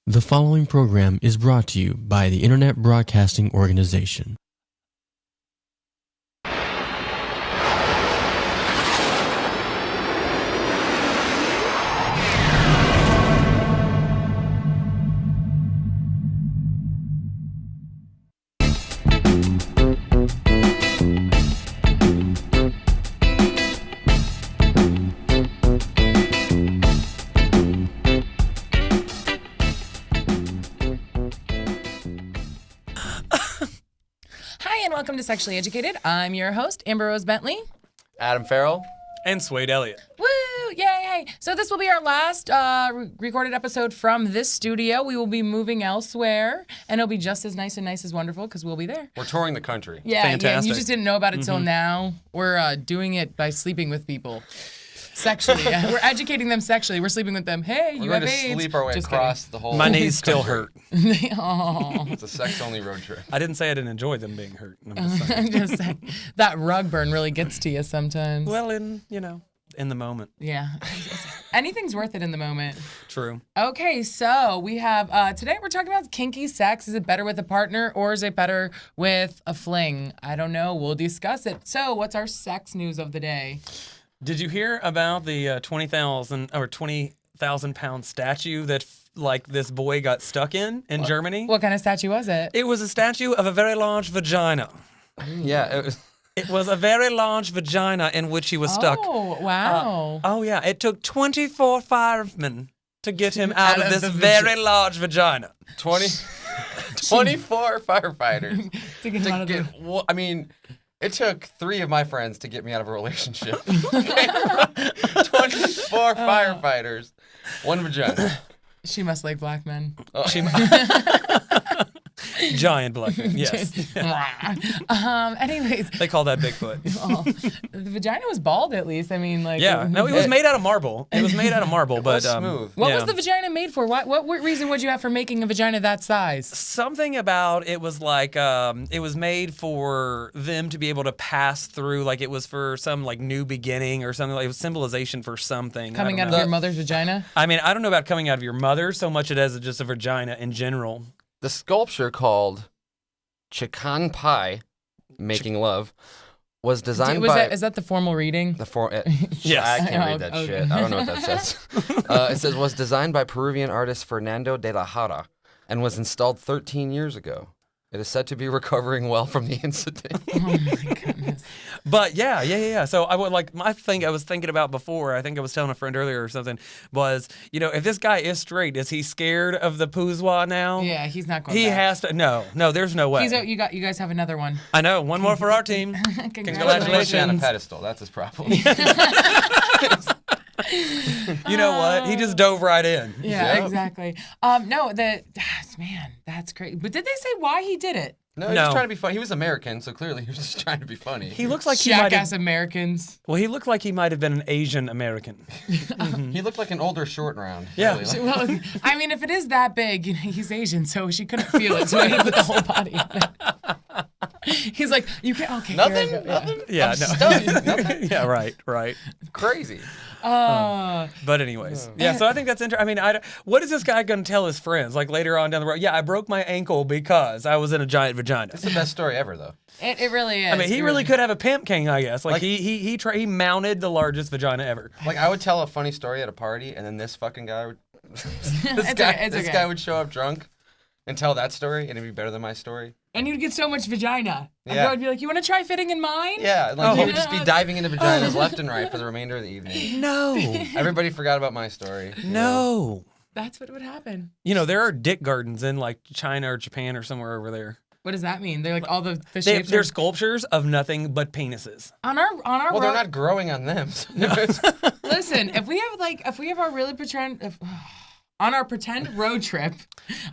The following program is brought to you by the Internet Broadcasting Organization. Welcome to Sexually Educated. I'm your host, Amber Rose Bentley. Adam Farrell. And Swade Elliott. Woo! Yay! So this will be our last recorded episode from this studio. We will be moving elsewhere, and it'll be just as nice as wonderful because we'll be there. We're touring the country. Yeah, Fantastic. you just didn't know about it till now. We're doing it by sleeping with people. Sexually. Yeah. We're educating them sexually. We're sleeping with them. Hey, you have We're going AIDS. to sleep our way Just across the whole My knees still hurt. Aw. It's a sex-only road trip. I didn't say I didn't enjoy them being hurt. I'm just saying. I'm just saying, that rug burn really gets to you sometimes. Well, in the moment. Yeah. Anything's worth it in the moment. True. Okay, so we have, today we're talking about kinky sex. Is it better with a partner or is it better with a fling? I don't know. We'll discuss it. So what's our sex news of the day? Did you hear about the 20,000 pound statue that this boy got stuck in Germany? What kind of statue was it? It was a statue of a very large vagina. Yeah, it was. It was a very large vagina in which he was stuck. Oh, wow. Oh, yeah. It took 24 firemen to get him out of this very large vagina. 24 firefighters. To get him out of the... I mean, it took 3 of my friends to get me out of a relationship. 24 firefighters, 1 vagina. She must like black men. Giant black man, yes. Anyways. They call that Bigfoot. Oh, the vagina was bald at least. I mean, like. Yeah, no, it was made out of marble. It was made out of marble, but smooth. What was the vagina made for? What reason would you have for making a vagina that size? Something about it was like it was made for them to be able to pass through, like it was for some like new beginning or something. Like it was symbolization for something. Coming out of your mother's vagina? I mean, I don't know about coming out of your mother so much as just a vagina in general. The sculpture called Chikan Pai, Making Love, was designed by... Is that the formal reading? Yes. I can't read that shit. I don't know what that says. It says, was designed by Peruvian artist Fernando de la Jara and was installed 13 years ago. It is said to be recovering well from the incident. Oh my goodness. But yeah. So I would my thing I was thinking about before, I think I was telling a friend earlier or something, was, if this guy is straight, is he scared of the poozwa now? Yeah, he's not going He back. has to. No, there's no way. You guys have another one. I know. One more for our team. Congratulations. On a pedestal. That's his problem. You know what? He just dove right in. Yeah, exactly. Man, that's great. But did they say why he did it? No, he was trying to be funny. He was American, so clearly he was just trying to be funny. He looks like he might Jackass have. Americans. Well, he looked like he might have been an Asian American. He looked like an older short round. Yeah. Really. Well, I mean, if it is that big, he's Asian, so she couldn't feel it, so he put the whole body in it. He's like, you can't. Okay, Nothing? here I go. Nothing? Yeah, I'm no. stunned. Nothing? Yeah, right. Crazy. But anyways, yeah. So I think that's interesting. I mean, what is this guy going to tell his friends? Like later on down the road, yeah, I broke my ankle because I was in a giant vagina. It's the best story ever, though. It really is. I mean, he really could have a pimp king, I guess. Like he mounted the largest vagina ever. Like I would tell a funny story at a party, and then this fucking guy would, this okay. guy would show up drunk and tell that story, and it'd be better than my story. And you'd get so much vagina. Yeah. A girl would be like, you want to try fitting in mine? Yeah, he would just be diving into vaginas left and right for the remainder of the evening. No. Everybody forgot about my story. No. That's what would happen. There are dick gardens in like China or Japan or somewhere over there. What does that mean? They're like all the shapes. They're sculptures of nothing but penises. On our Well, they're not growing on them. So Listen, if we have our really on our pretend road trip.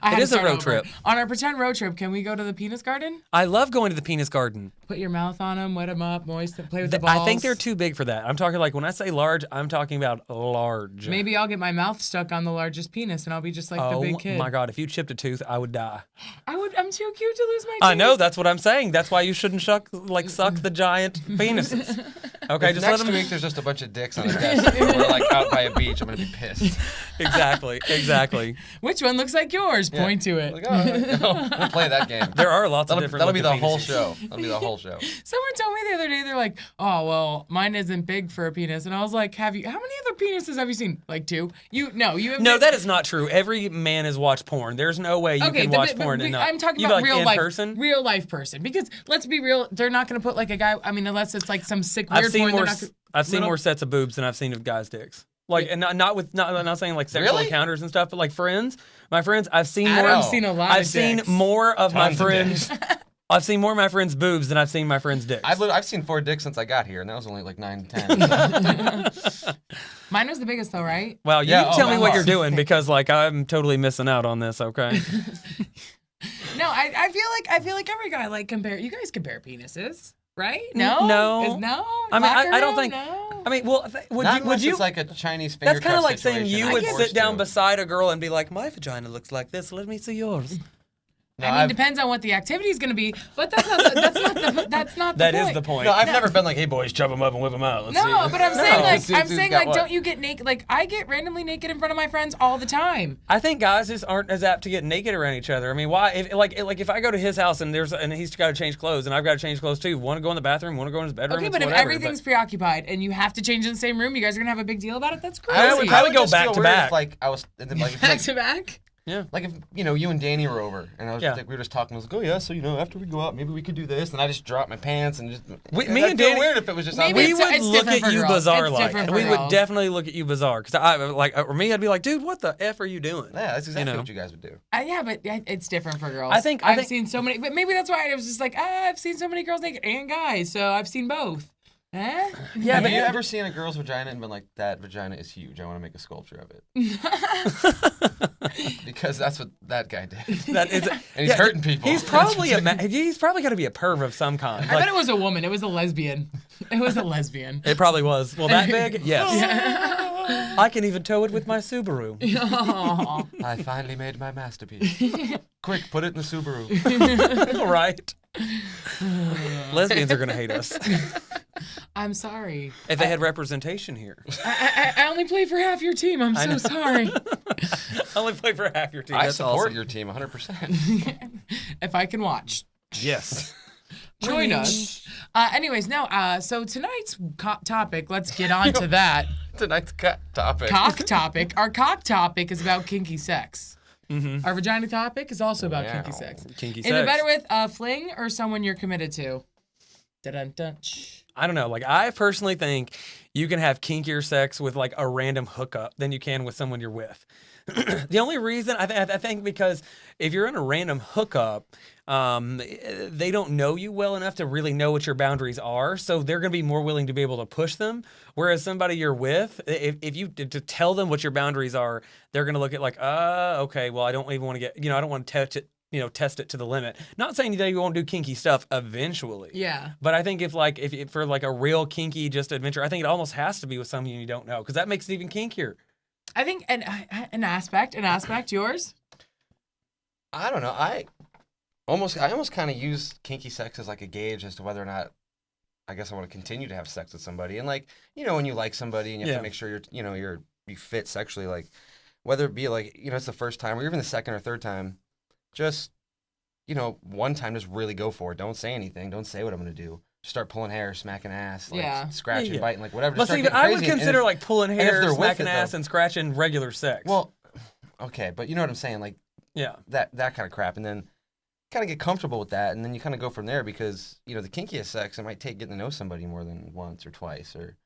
It is a road trip. On our pretend road trip, can we go to the penis garden? I love going to the penis garden. Put your mouth on them, wet them up, moist them, play with the balls. I think they're too big for that. I'm talking like when I say large, I'm talking about large. Maybe I'll get my mouth stuck on the largest penis and I'll be just like the big kid. Oh my God, if you chipped a tooth, I would die. I'm too cute to lose my teeth. I know, that's what I'm saying. That's why you shouldn't suck the giant penises. Okay, just next let them. week there's just a bunch of dicks on a desk and we're like out by a beach, I'm gonna be pissed. Exactly. Exactly. Which one looks like yours? Yeah. Point to it. Like, oh, we'll play that game. There are lots of different. That'll be the looking whole penises. show. That'll be the whole show. Someone told me the other day, they're like, oh, well, mine isn't big for a penis. And I was like, how many other penises have you seen? Like 2? You have No, that is not true. Every man has watched porn. There's no way you can watch porn and not. I'm talking you about like real in life person. real life person. Because let's be real, they're not going to put like a guy, I mean, unless it's like some sick weird I've seen porn. more. They're not I've seen little- more sets of boobs than I've seen of guys' dicks. Like, and not saying like sexual Really? encounters and stuff, but like my friends, I've seen more. Adam's seen a lot I've of seen dicks. more of my Tons of friends. I've seen more of my friends' boobs than I've seen my friends' dicks. I've seen 4 dicks since I got here, and that was only like 9, 10. Mine was the biggest though, right? Well, you Yeah, need to tell oh, me by what far. you're doing because like I'm totally missing out on this. Okay. No, I feel like every guy like compare. You guys compare penises, right? No, No. no. I mean, I Locker don't room? think. No. I mean, well, would Not you? unless Would you? it's like a Chinese finger That's kind of cuff like saying situation you I'm would forced sit down to. beside a girl and be like, my vagina looks like this. Let me see yours. No, I mean, I've- depends on what the activity is going to be, but that's not the That point. is the point. No, I've never been like, hey boys, chop them up and whip them out. Let's see. No, but I'm saying Let's see like who's got what. don't you get naked? Like I get randomly naked in front of my friends all the time. I think guys just aren't as apt to get naked around each other. I mean, why? If I go to his house and he's got to change clothes and I've got to change clothes too. Want to go in the bathroom? Want to go in his bedroom? Okay, it's but if whatever, everything's preoccupied and you have to change in the same room, you guys are gonna have a big deal about it. That's crazy. I would probably go just back feel to weird back. If, like I was, like, if, back like, to back. like if you and Danny were over, and I was Yeah. like, we were just talking. I was like, oh yeah, so after we go out, maybe we could do this, and I just dropped my pants and just. Me I'd and feel Danny- weird if it was just. Maybe we it's- would it's look different at for you girls. bizarre It's like. different for We would girls. definitely look at you bizarre because I like or me, I'd be like, dude, what the f are you doing? Yeah, that's exactly know. what you guys would do. Yeah, but it's different for girls. I think- I've seen so many, but maybe that's why I was just like, I've seen so many girls naked and guys, so I've seen both. Eh? Yeah, Have but you ever seen a girl's vagina and been like, that vagina is huge? I want to make a sculpture of it. Because that's what that guy did. That is, And he's hurting people. He's probably he's probably got to be a perv of some kind. I Like, bet it was a woman. It was a lesbian. It was a lesbian. it probably was. Well, that big? Yes. I can even tow it with my Subaru. Aw. I finally made my masterpiece. Quick, put it in the Subaru. All right. Lesbians are gonna hate us I'm sorry. if they had representation here. I only play for half your team. I'm so sorry. I only play for half your team. I That's support awesome. your team 100%. If I can watch. Yes. Join us. Anyways, no. So tonight's topic, let's get on to that. Tonight's topic. Cock topic. Our cock topic is about kinky sex. Mm-hmm. Our vagina topic is also about Wow. kinky sex. Kinky Is it sex. better with a fling or someone you're committed to? Dun-dun-dun. I don't know. Like, I personally think you can have kinkier sex with like a random hookup than you can with someone you're with. The only reason I think because if you're in a random hookup, they don't know you well enough to really know what your boundaries are, so they're going to be more willing to be able to push them. Whereas somebody you're with, if you to tell them what your boundaries are, they're going to look at like, okay, well, I don't even want to get, I don't want to touch it, test it to the limit. Not saying that you won't do kinky stuff eventually. Yeah. But I think if for like a real kinky just adventure, I think it almost has to be with someone you don't know because that makes it even kinkier. I think an aspect, yours? I don't know. I almost kind of use kinky sex as like a gauge as to whether or not I guess I want to continue to have sex with somebody. And like, when you like somebody and you have to make sure you fit sexually, like whether it be like, it's the first time or even the second or third time, just, one time just really go for it. Don't say anything. Don't say what I'm going to do. Just start pulling hair, smacking ass, like scratching, Yeah. biting, like whatever. But Just start see, getting I would crazy. And consider if- like pulling if hair, they're with smacking it, ass, though- and scratching regular sex. Well, okay, but you know what I'm saying? Like yeah. that kind of crap. And then kind of get comfortable with that, and then you kind of go from there because the kinkiest sex, it might take getting to know somebody more than once or twice, or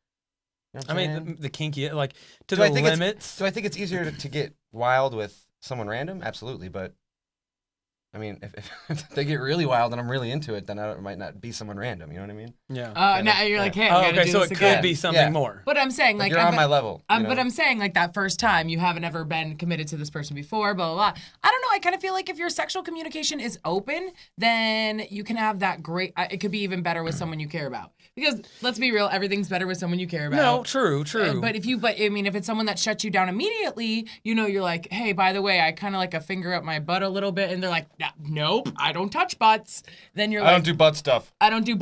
what I I'm mean, saying? the kinky, like to Do I the think it's- limits. Do I think it's easier to get wild with someone random? Absolutely, but I mean, if they get really wild and I'm really into it, then it might not be someone random. You know what I mean? Yeah. Now you're like, hey, I'm Oh, gonna okay, do so this it again. could be something Yeah. more. But I'm saying, like, you're on my level. But I'm saying, like, that first time, you haven't ever been committed to this person before, blah, blah, blah. I don't know. I kind of feel like if your sexual communication is open, then you can have that great. It could be even better with someone you care about. Because let's be real, everything's better with someone you care about. No, true. But if it's someone that shuts you down immediately, you're like, hey, by the way, I kind of like a finger up my butt a little bit, and they're like, nope, I don't touch butts. Then you're like, I don't do butt stuff. I don't do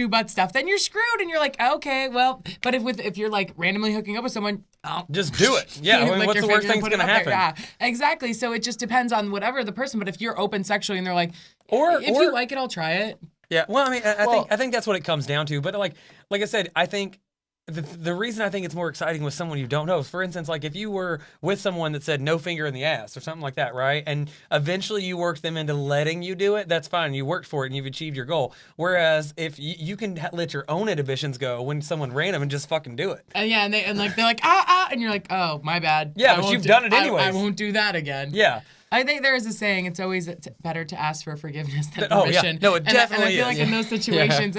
butt stuff. Then you're screwed, and you're like, okay, well, but if you're like randomly hooking up with someone, just do it. Yeah, I mean, what's the worst thing that's gonna happen? Yeah, exactly. So it just depends on whatever the person. But if you're open sexually, and they're like, or if you like it, I'll try it. Yeah, well, I mean, I think that's what it comes down to. But like I said, I think the reason I think it's more exciting with someone you don't know is, for instance, like if you were with someone that said no finger in the ass or something like that, right? And eventually you work them into letting you do it, that's fine. You worked for it and you've achieved your goal. Whereas if you can let your own inhibitions go when someone random and just fucking do it. And they're like and you're like, oh, my bad. Yeah, but you've done it anyways. I won't do that again. Yeah. I think there is a saying, it's always better to ask for forgiveness than permission. No, it definitely is. And I feel like in those situations,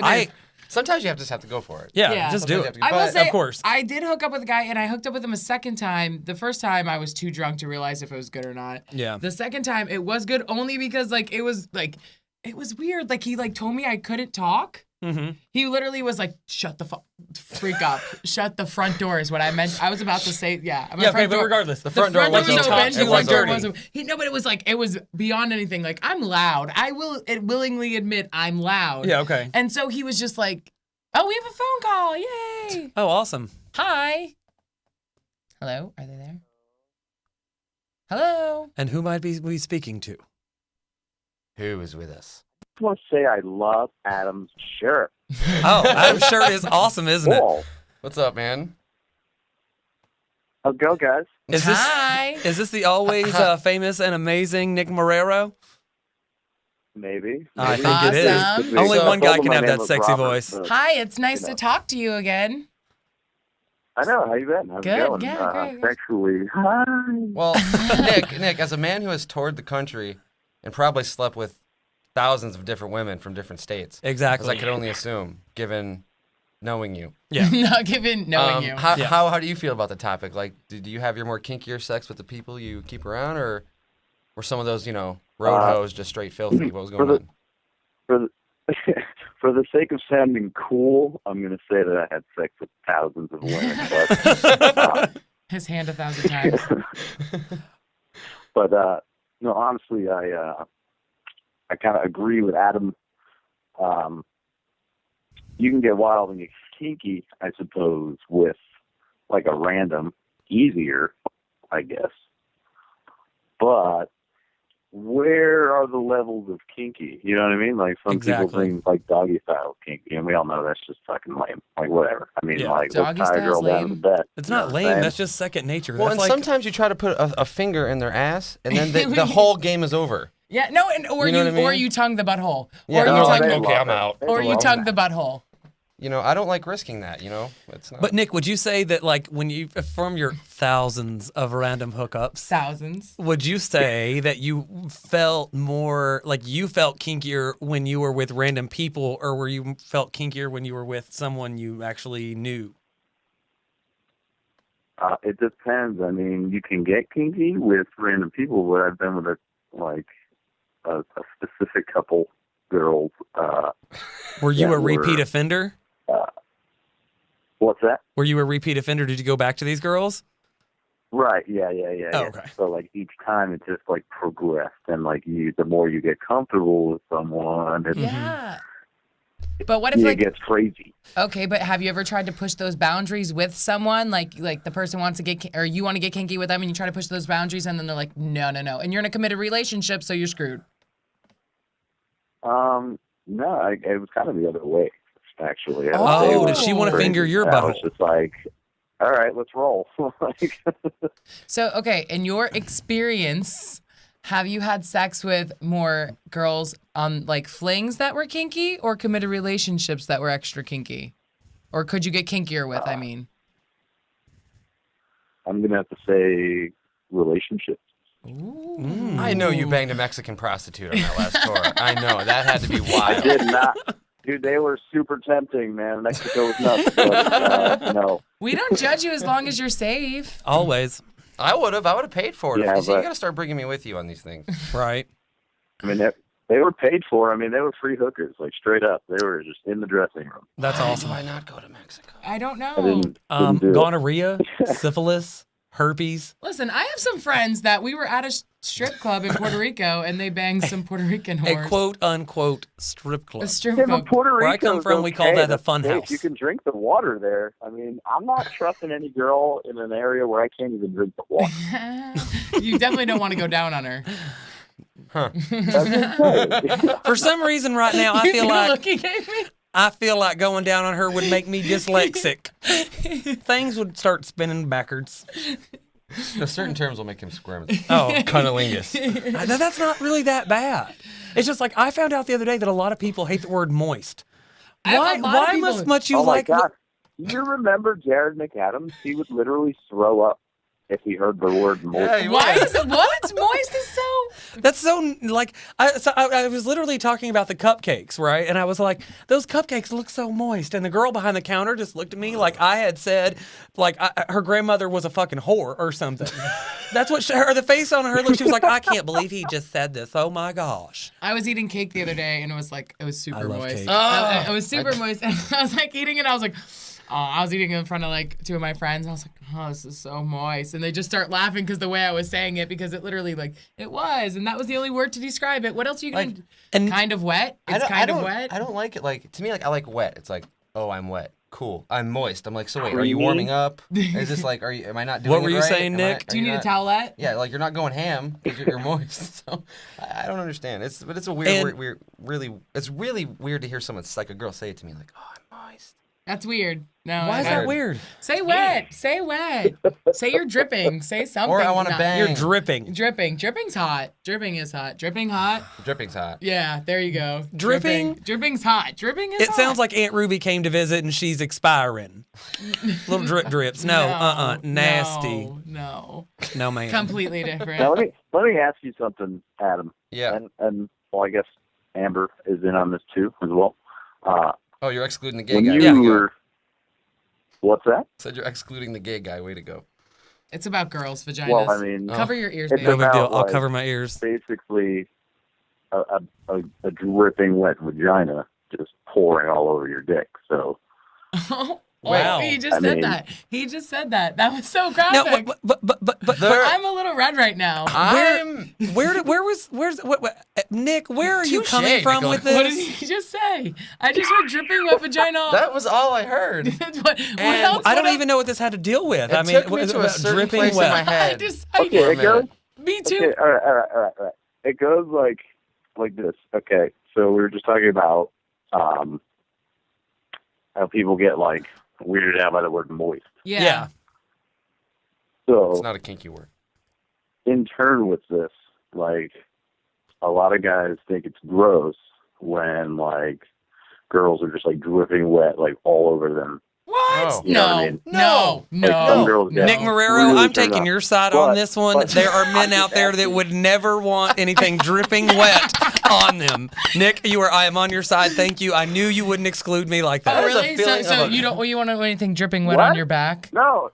Sometimes you just have to go for it. Yeah, just do it. I will say, of course. I did hook up with a guy, and I hooked up with him a second time. The first time, I was too drunk to realize if it was good or not. Yeah. The second time, it was good only because, it was weird. Like, he, told me I couldn't talk. Mm-hmm. He literally was like, shut the freak up. Shut the front door is what I meant. I was about to say, yeah. But regardless, the front door was wasn't open. It was dirty. But it was beyond anything. Like, I'm loud. I will willingly admit I'm loud. Yeah, okay. And so he was just like, oh, we have a phone call. Yay. Oh, awesome. Hi. Hello? Are they there? Hello? And who might we speaking to? Who is with us? I want to say I love Adam's shirt. Oh, Adam's shirt is awesome, isn't it? Cool. What's up, man? How's it go, guys? Hi. Is this the always famous and amazing Nick Marrero? Maybe. I think it is. Only one guy can have that sexy voice. Hi, it's nice to talk to you again. I know. How you been? How's Good, it going? yeah, great. Sexually. Hi. Well, Nick, as a man who has toured the country and probably slept with thousands of different women from different states. Exactly. As I could only assume, given knowing you. Yeah. Not given knowing you. How do you feel about the topic? Like, do you have your more kinkier sex with the people you keep around, or were some of those, road hoes just straight filthy? What was going on? For the sake of sounding cool, I'm going to say that I had sex with thousands of women. But, His hand 1,000 times. but no, honestly, I kind of agree with Adam. You can get wild and get kinky, I suppose, with like a random, easier, I guess. But where are the levels of kinky? You know what I mean? Like some people think like doggy style kinky, and we all know that's just fucking lame. Like whatever. I mean, let's tie a girl down to bed. It's not lame. That's just second nature. Well, that's and sometimes you try to put a finger in their ass, and then the whole game is over. Yeah, no, or you tongue the butthole. Yeah, or and you they're like, tongue okay, I'm out. Or you tongue the butthole. I don't like risking that, It's not. But Nick, would you say that like when you, from your thousands of random hookups, thousands, would you say that you felt more like you felt kinkier when you were with random people, or were you felt kinkier when you were with someone you actually knew? It depends. I mean, you can get kinky with random people, but I've been with a specific couple girls. Were you a repeat offender? What's that? Were you a repeat offender? Did you go back to these girls? Right. Yeah. Oh, okay. So like each time it just like progressed, and like the more you get comfortable with someone, yeah. But what if it gets crazy? Okay, but have you ever tried to push those boundaries with someone? Like the person wants to get, or you want to get kinky with them, and you try to push those boundaries, and then they're like, no, and you're in a committed relationship, so you're screwed. No, it was kind of the other way, actually. Did she want to finger your butthole? I was just like, all right, let's roll. So, okay, in your experience, have you had sex with more girls on like flings that were kinky, or committed relationships that were extra kinky? Or could you get kinkier with, I mean? I'm going to have to say relationships. Ooh. I know you banged a Mexican prostitute on that last tour. I know. That had to be wild. I did not. Dude, they were super tempting, man. Mexico was nuts, but no. We don't judge you as long as you're safe. Always. I would have paid for it. Yeah, You but- got to start bringing me with you on these things. Right. I mean, they were paid for. I mean, they were free hookers, like straight up. They were just in the dressing room. That's Why awesome. do I not go to Mexico? I don't know. I didn't do it. Gonorrhea, syphilis, herpes. Listen, I have some friends that we were at a strip club in Puerto Rico and they banged some Puerto Rican A whores. quote unquote strip club. A strip Yeah, club. but Puerto Where I Rico's come from, we call okay. that a That's fun safe. house. You can drink the water there. I mean, I'm not trusting any girl in an area where I can't even drink the water. You definitely don't want to go down on her. That's insane. For some reason, right now, I You feel see the like look he gave me? I feel like going down on her would make me dyslexic. Things would start spinning backwards. No, certain terms will make him squirm. Oh, Cunnilingus. that's not really that bad. It's just like I found out the other day that a lot of people hate the word moist. A lot of Why people- must you Oh my like? God! You remember Jared McAdams? He would literally throw up if he heard the word moist. Yeah, you Why would. is it what? Moist is so. That's so like I was literally talking about the cupcakes, right? And I was like, those cupcakes look so moist. And the girl behind the counter just looked at me like I had said, like her grandmother was a fucking whore or something. That's what the face on her look. She was like, I can't believe he just said this. Oh my gosh. I was eating cake the other day and it was super I love moist. cake. It was super moist. And I was like eating it. I was like, oh, I was eating it in front of like two of my friends. And I was like, oh, this is so moist. And they just start laughing because the way I was saying it, because it literally like, it was. And that was the only word to describe it. What else are you going to and- Kind of wet? It's kind of wet? I don't like it. Like to me, like I like wet. It's like, oh, I'm wet. Cool. I'm moist. I'm like, so wait, are you Creamy? warming up? Is this like, am I not doing What were it you right? saying, Am Nick? I- are Do you need not- a towelette? Yeah, like you're not going ham because you're moist. So I don't understand. It's a weird, And- it's really weird to hear someone like a girl say it to me like, oh, I'm moist. That's weird. No. Why is I- that weird? Say wet. Say wet. Say you're dripping. Say something. Or I want to No. bang. You're dripping. Dripping. Dripping's hot. Dripping is hot. Dripping hot. Dripping's hot. Yeah, there you go. Dripping? Dripping's hot. Dripping is It hot. sounds like Aunt Ruby came to visit and she's expiring. Little drip drips. No, nasty. No. No, man. Completely different. Now let me ask you something, Adam. Yeah. And well, I guess Amber is in on this too as well. Oh, you're excluding the gay When guy. you Way to go. were, what's that? Said you're excluding the gay guy. Way to go. It's about girls' vaginas. Well, I mean, Cover your ears, It's baby. No big deal. about, I'll like- cover my ears. basically a dripping wet vagina just pouring all over your dick. So Wow. He just I said mean- that. He just said that. That was so No, graphic. but There- I'm a little red right now. where's Nick? Where are you Touche, coming from Nick. with What did this? he just say? I just heard dripping wet vagina. That was all I heard. what else? I don't would even know what this had to deal with. It I mean, took me what- to a about certain dripping place wet. in my head. okay, for a it goes. minute. Me too. Okay, all right. It goes like this. Okay, so we were just talking about how people get like weirded out by the word moist. Yeah. So It's not a kinky word. in turn with this, like a lot of guys think it's gross when like girls are just like dripping wet like all over them. What? Oh. You know what I No. mean? No. Like some No. girls get Nick Marrero, really I'm turned taking on. your side on But- this one. but- There are men I'm just out there that asking- would never want anything dripping wet on them. Nick, I am on your side. Thank you. I knew you wouldn't exclude me like Oh, that. There's a really? feeling So of a- you don't want anything dripping wet What? on your back? No.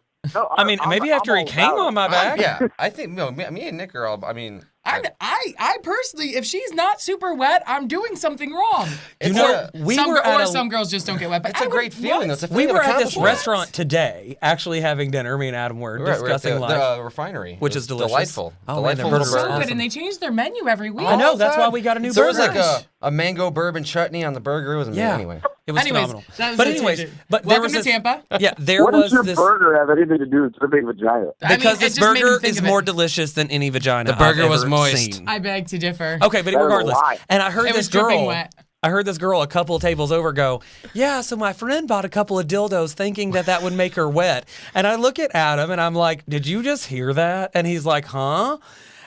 I mean, maybe after he came on my back. Yeah, I think me and Nick are all. I mean, I personally, if she's not super wet, I'm doing something wrong. You It's know, a- we some, were at some girls just don't get wet. But it's I a great would- feeling. what? It's a we feeling of were at this accomplishment. restaurant today, actually having dinner. Me and Adam were We're at discussing the life. refinery, Which It is was delicious. delightful. Oh, man, Delightful the little burgers So are burger. good, awesome. and they change their menu every week. I know, All the that's time. why we got a new There was burger. like a mango bourbon chutney on the burger. It was amazing. Yeah. Anyway, It was Anyways, phenomenal. that was But a anyways, tangent. but there Welcome was to this, Tampa. Yeah, there What was does your this burger have anything to do with dripping vagina? I mean, because it this just made me burger think is of it. more delicious than any vagina. The burger I've was ever moist. seen. I beg to differ. Okay, but That is a regardless, lie. and I heard It this was dripping girl. wet. I heard this girl a couple of tables over go, yeah, so my friend bought a couple of dildos thinking that would make her wet. And I look at Adam and I'm like, did you just hear that? And he's like, huh?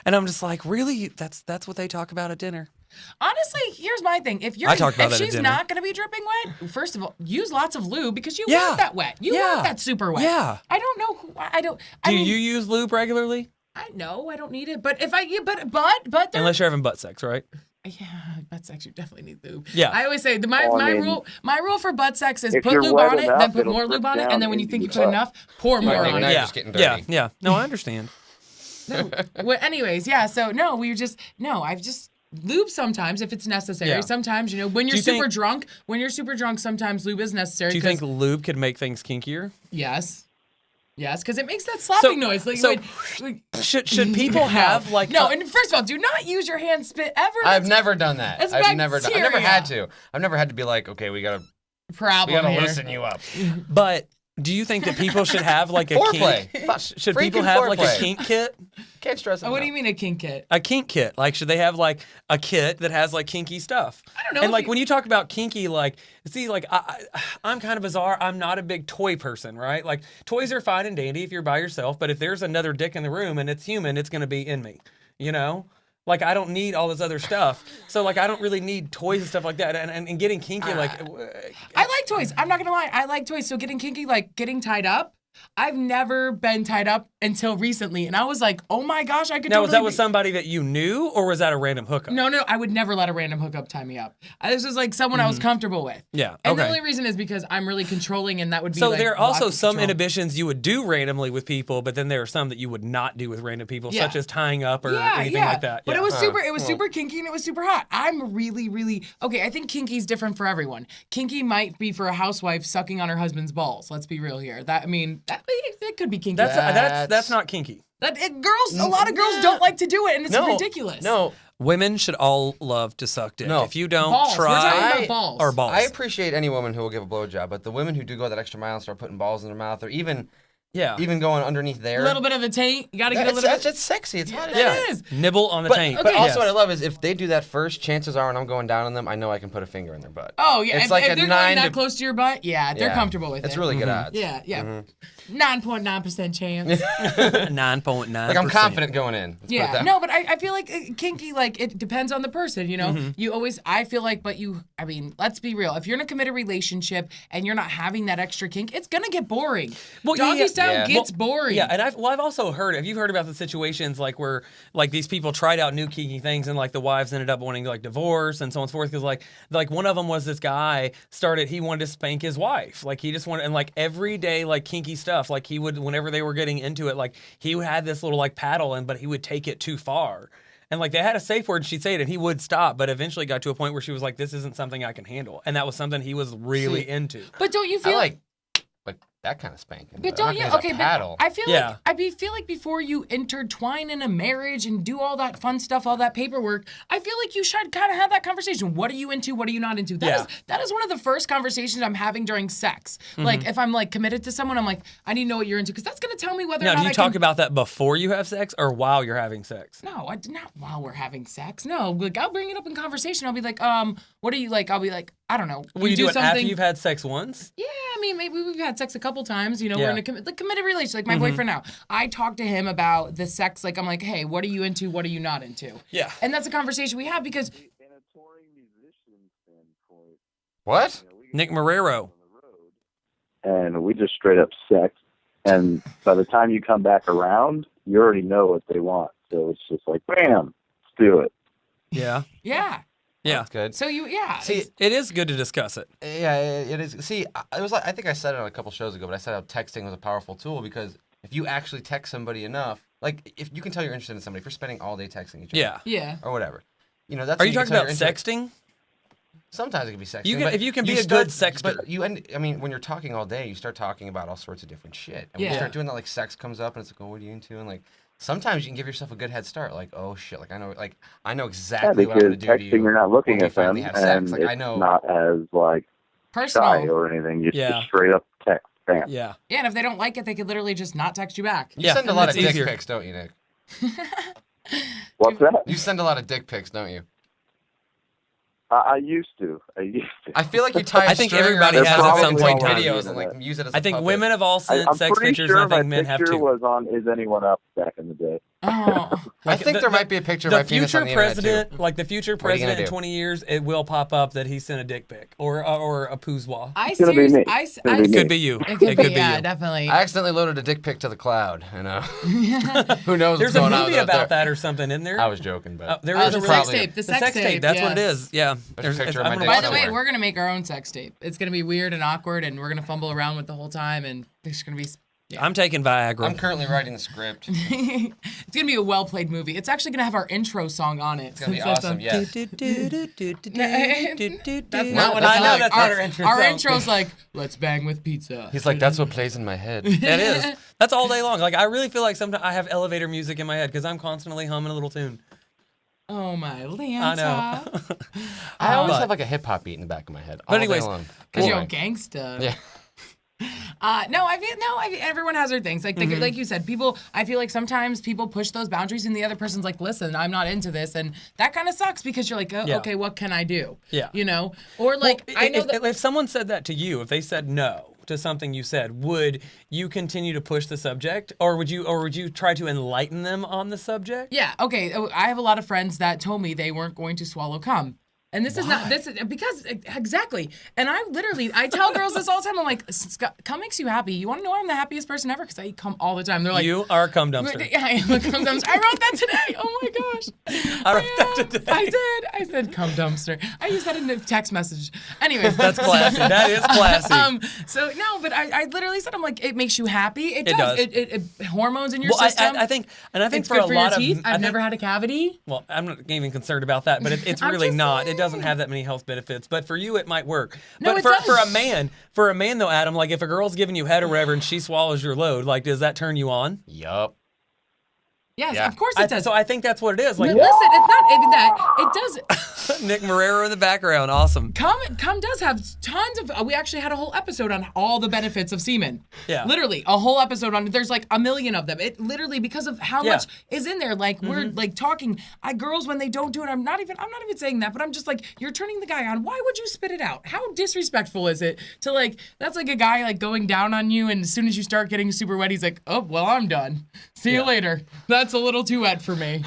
And I'm just like, really? That's what they talk about at dinner. Honestly, here's my thing. If I talked about if that at she's dinner. not gonna be dripping wet, first of all, use lots of lube because you Yeah. want that wet. You Yeah. want that super wet. Yeah. I don't know. I don't. I Do mean, you use lube regularly? I know I don't need it, but if I, but there, Unless you're having butt sex, right? yeah, butt sex you definitely need lube. Yeah. I always say my Well, I mean, rule for butt sex is if put you're lube wet on it, enough, then put it'll more drip lube on it, down and then when you into think you your put butt. enough, pour more Right, on now it. you're just getting Yeah, dirty. yeah. No, I understand. No. Well, anyways, yeah. So no, I've just lube sometimes if it's necessary. Yeah. Sometimes, when you're super drunk, sometimes lube is necessary. Do you think lube could make things kinkier? Yes. Yes, because it makes that slapping noise. Should people have like? No, and first of all, do not use your hand spit ever. I've never done that. That's I've never had bacteria. to. I've never had to be like, okay, we gotta here. loosen you up. But do you think that people should have like a Foreplay. kink? Should Freaking people have like a foreplay. kink kit? Can't stress it What do enough. you mean a kink kit? A kink kit. Like, should they have like a kit that has like kinky stuff? I don't know. And if like you- when you talk about kinky, like, see, like I'm kind of bizarre. I'm not a big toy person, right? Like toys are fine and dandy if you're by yourself, but if there's another dick in the room and it's human, it's gonna be in me. Like I don't need all this other stuff. So like I don't really need toys and stuff like that. And getting kinky, I like toys. I'm not gonna lie. I like toys. So getting kinky, like getting tied up. I've never been tied up until recently, and I was like, "Oh my gosh, I could." Now, totally was that with be- somebody that you knew, or was that a random hookup? No, I would never let a random hookup tie me up. This was like someone I was comfortable with. Yeah. And Okay. the only reason is because I'm really controlling, and that would be So like, there are also lots of some control. inhibitions you would do randomly with people, but then there are some that you would not do with random people, Yeah. such as tying up or anything like that. But Yeah. it was super kinky and it was super hot. I'm really, really okay. I think kinky's different for everyone. Kinky might be for a housewife sucking on her husband's balls. Let's be real here. That could be kinky. That's not kinky. A lot of girls don't like to do it, and it's ridiculous. No, Women should all love to suck dick. No. If you don't Balls. We're talking try about balls. or balls. I appreciate any woman who will give a blowjob, but the women who do go that extra mile and start putting balls in their mouth, or even going underneath there, A little bit of the taint. You got to get a little bit. It's sexy. It's hot. It is. Nibble on the But, taint. but also Yes. what I love is if they do that first, chances are when I'm going down on them, I know I can put a finger in their butt. Oh yeah, It's if, like if a they're 9 going that to- close to your butt, they're Yeah. comfortable with it. It's really good odds. Yeah. 9.9% chance. 9.9%. Like I'm confident going in. Let's put it Yeah, that no, but I feel like kinky, like it depends on the person, Mm-hmm. You always, I feel like, let's be real. If you're in a committed relationship and you're not having that extra kink, it's gonna get boring. Doggy style Yeah. gets boring. Yeah, and I've also heard. Have you heard about the situations like where like these people tried out new kinky things and like the wives ended up wanting to like divorce and so on and so forth because like one of them was this guy he wanted to spank his wife, like he just wanted, and like every day like kinky stuff, like he would, whenever they were getting into it, like he had this little like paddle but he would take it too far. And like they had a safe word, she'd say it, and he would stop. But eventually got to a point where she was like, "This isn't something I can handle," and that was something he was really into. But don't you I feel like that kind of spanking. But don't you? Okay, paddle. but I feel Yeah. feel like before you intertwine in a marriage and do all that fun stuff, all that paperwork, I feel like you should kind of have that conversation. What are you into? What are you not into? That is one of the first conversations I'm having during sex. Like if I'm like committed to someone, I'm like, I need to know what you're into because that's gonna tell me whether Now, or not do you I talk can... about that before you have sex or while you're having sex? No, not while we're having sex. No, like I'll bring it up in conversation. I'll be like, what are you like? I'll be like, I don't know. Will you do it after you've had sex once? Yeah, I mean, maybe we've had sex a couple times. We're in a committed relationship. Like my boyfriend now, I talk to him about the sex. Like I'm like, hey, what are you into? What are you not into? Yeah. And that's a conversation we have because In a touring musician standpoint, What? Nick Marrero. and we just straight up sex. And by the time you come back around, you already know what they want. So it's just like, bam, let's do it. Yeah. yeah. Yeah. That's good. So See, It is good to discuss it. yeah, it is. See, it was like I think I said it on a couple shows ago, but I said how texting was a powerful tool because if you actually text somebody enough, like if you can tell you're interested in somebody, if you're spending all day texting each other, Yeah. or whatever, that's. Are when you can talking tell about you're into it. sexting? Sometimes it can be sexting. You can- but if you can be a start- good sexter. But you end. I mean, when you're talking all day, you start talking about all sorts of different shit. And when you Yeah. start doing that, like sex comes up, and it's like, oh, what are you into? And like sometimes you can give yourself a good head start. Like, oh shit, like I know Yeah, exactly what I'm because gonna do to you. texting, you're not looking when we at them, finally have sex. and Like, it's I know. not as like personal. shy or anything. You Yeah. just straight up text, bam. Yeah. Yeah, and if they don't like it, they could literally just not text you back. You Yeah, send a and lot of that's dick easier. pics, don't you, Nick? What's that? You send a lot of dick pics, don't you? I used to. I feel like you tie a I think string everybody around has it at and some take point in videos time. and like use it as I a think puppet. women have all sent I'm sex pretty pictures, sure and I think my men have picture too. was on Is Anyone Up back in the day. Oh. I think the- there might be a picture of The my penis future on the internet, president, too. like the future What are you gonna president in do? 20 years, it will pop up that he sent a dick pic or a poozwa. It's gonna be me. I It's gonna be It me. could be you. It could be, yeah, you. definitely. I accidentally loaded a dick pic to the cloud, and who knows There's what's a going on movie up about there. that or something, isn't there? I was joking, but There Oh, is the a sex probably- tape. The sex sex tape. tape, That's what it yes. is. Yeah. There's a picture of I'm my gonna dick By watch the it. way, somewhere. we're gonna make our own sex tape. It's gonna be weird and awkward, and we're gonna fumble around with the whole time, and there's gonna be. Yeah. I'm taking Viagra. I'm currently writing the script. It's gonna be a well-played movie. It's actually gonna have our intro song on it. It's gonna be since that's awesome. a- Yeah. That's not what it's I know like. that's not our intro Our song. intro's like, let's bang with pizza. He's like, that's what plays in my head. It is. That's all day long. Like I really feel like sometimes I have elevator music in my head because I'm constantly humming a little tune. Oh my Lanta. I know. I always But- have like a hip hop beat in the back of my head. But all day anyways, long. Because you're a Boring. gangsta. Yeah. Everyone has their things. Like like you said, people. I feel like sometimes people push those boundaries, and the other person's like, "Listen, I'm not into this," and that kind of sucks because you're like, oh, Yeah. "Okay, what can I do?" Yeah. You know, or like Well, I know if, that. if someone said that to you, if they said no to something you said, would you continue to push the subject, or would you try to enlighten them on the subject? Yeah, okay. I have a lot of friends that told me they weren't going to swallow cum. And this is not this is because exactly. And I tell girls this all the time. I'm like, cum makes you happy. You want to know I'm the happiest person ever because I eat cum all the time. They're like, You are a cum dumpster. Yeah, I am a cum dumpster. I wrote that today. Oh my gosh. I wrote that today. I did. I said cum dumpster. I used that in a text message. Anyway. That's classy. That is classy. So no, but I literally said, I'm like, it makes you happy. It It does. does. It hormones in your Well, system. I think it's for good a for lot your teeth. of, I've never had a cavity. Well, I'm not even concerned about that, but it's I'm really just not. saying. It doesn't have that many health benefits. But for you, it might work. No, but it for does. for a man though, Adam, like if a girl's giving you head or whatever and she swallows your load, like does that turn you on? Yup. Yes, Yeah. of course it does. So I think that's what it is. Like Listen, it's not even that. It does. Nick Marrero in the background, awesome. Cum does have tons of. We actually had a whole episode on all the benefits of semen. Yeah. Literally a whole episode on. There's like a million of them. It literally because of how Yeah. much is in there. Like we're like talking. Girls when they don't do it. I'm not even saying that. But I'm just like you're turning the guy on. Why would you spit it out? How disrespectful is it to like? That's like a guy like going down on you, and as soon as you start getting super wet, he's like, oh well, I'm done. See you later. That's a little too wet for me.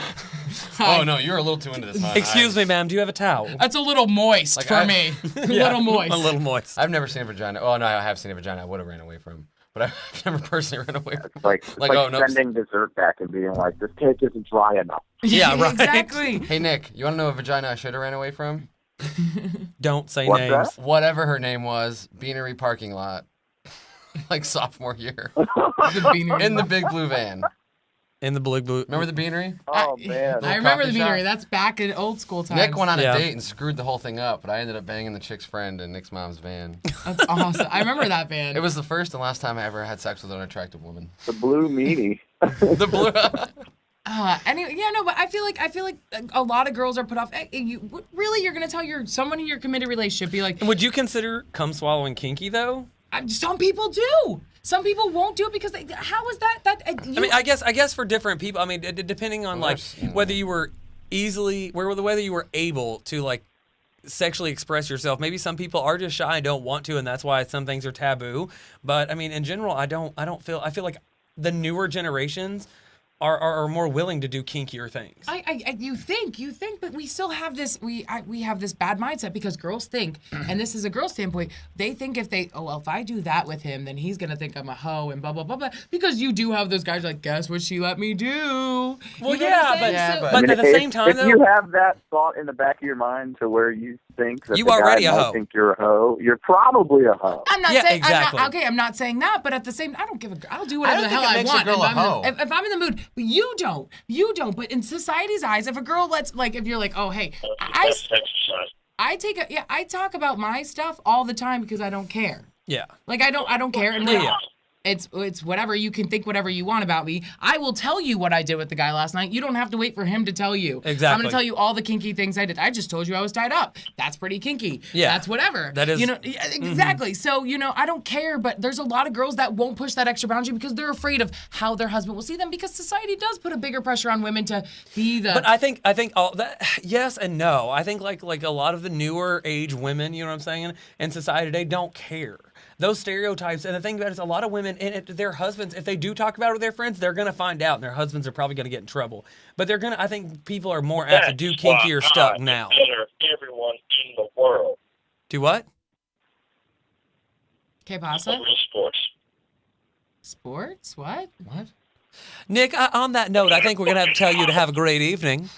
Oh no, you're a little too into this. Huh? Excuse me, ma'am, do you have a towel? That's a little moist Like, for me. A little moist. A little moist. I've never seen a vagina. Oh no, I have seen a vagina. I would have ran away from, but I've never personally ran away from. It's like oh, no. sending dessert back and being like, this cake isn't dry enough. Yeah, right. Exactly. Hey Nick, you want to know a vagina I should have ran away from? Don't say What's names. that? Whatever her name was, Beanery parking lot, like sophomore year, The beanery. in the big blue van. In the blue. Remember the Beanery? Oh, man. I remember the coffee beanery. shop? That's back in old school times. Nick went on Yeah. a date and screwed the whole thing up, but I ended up banging the chick's friend in Nick's mom's van. That's awesome. I remember that band. It was the first and last time I ever had sex with an attractive woman. The blue meanie. The blue. Anyway, yeah, no, but I feel like a lot of girls are put off. You're gonna tell someone in your committed relationship, be like, Would you consider cum swallowing kinky though? some people do. Some people won't do it because how is that? I mean, I guess for different people. I mean, depending on like course, you know. whether you were whether you were able to like sexually express yourself. Maybe some people are just shy and don't want to, and that's why some things are taboo. But I mean, in general, I feel like the newer generations are more willing to do kinkier things. You think, but we still have this. We have this bad mindset because girls think, and this is a girl standpoint. They think if I do that with him, then he's gonna think I'm a hoe and blah blah blah blah. Because you do have those guys like, guess what she let me do. Well, You know what yeah, I'm saying? but- So- but- But at the if, same time, if though, you have that thought in the back of your mind to where you think that You the already guy a might hoe. think you're a hoe, you're probably a hoe. I'm not Yeah, saying exactly. I'm not saying that, but at the same, I'll do I whatever don't the think hell it I makes a want. girl a hoe. If I'm in the mood, but you don't. But in society's eyes, if a girl if you're like, oh hey, I talk about my stuff all the time because I don't care. yeah. Like I don't care. And Yeah. It's whatever. You can think whatever you want about me. I will tell you what I did with the guy last night. You don't have to wait for him to tell you. I'm Exactly. gonna tell you all the kinky things I did. I just told you I was tied up. That's pretty kinky. Yeah. That's whatever. That is- yeah, exactly. So I don't care. But there's a lot of girls that won't push that extra boundary because they're afraid of how their husband will see them. Because society does put a bigger pressure on women to be the. But I think all that yes and no. I think like a lot of the newer age women, you know what I'm saying, in society today don't care. Those stereotypes, and the thing about it is a lot of women, and their husbands, if they do talk about it with their friends, they're going to find out, and their husbands are probably going to get in trouble. But I think people are more apt to do kinkier stuff now. Everyone in the world. Do what? Que pasa? Real sports. Sports? What? What? Nick, on that note, I think we're going to have to tell you to have a great evening.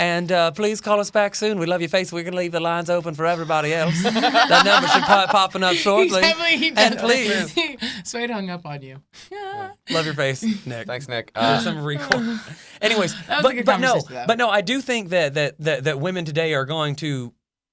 And please call us back soon. We love your face. We're going to leave the lines open for everybody else. That number should be popping up shortly. He And please. Swade hung up on you. Yeah. Love your face, Nick. Thanks, Nick. There's some recall. Anyways, That was a good conversation, though. but no, I do think that women today are going to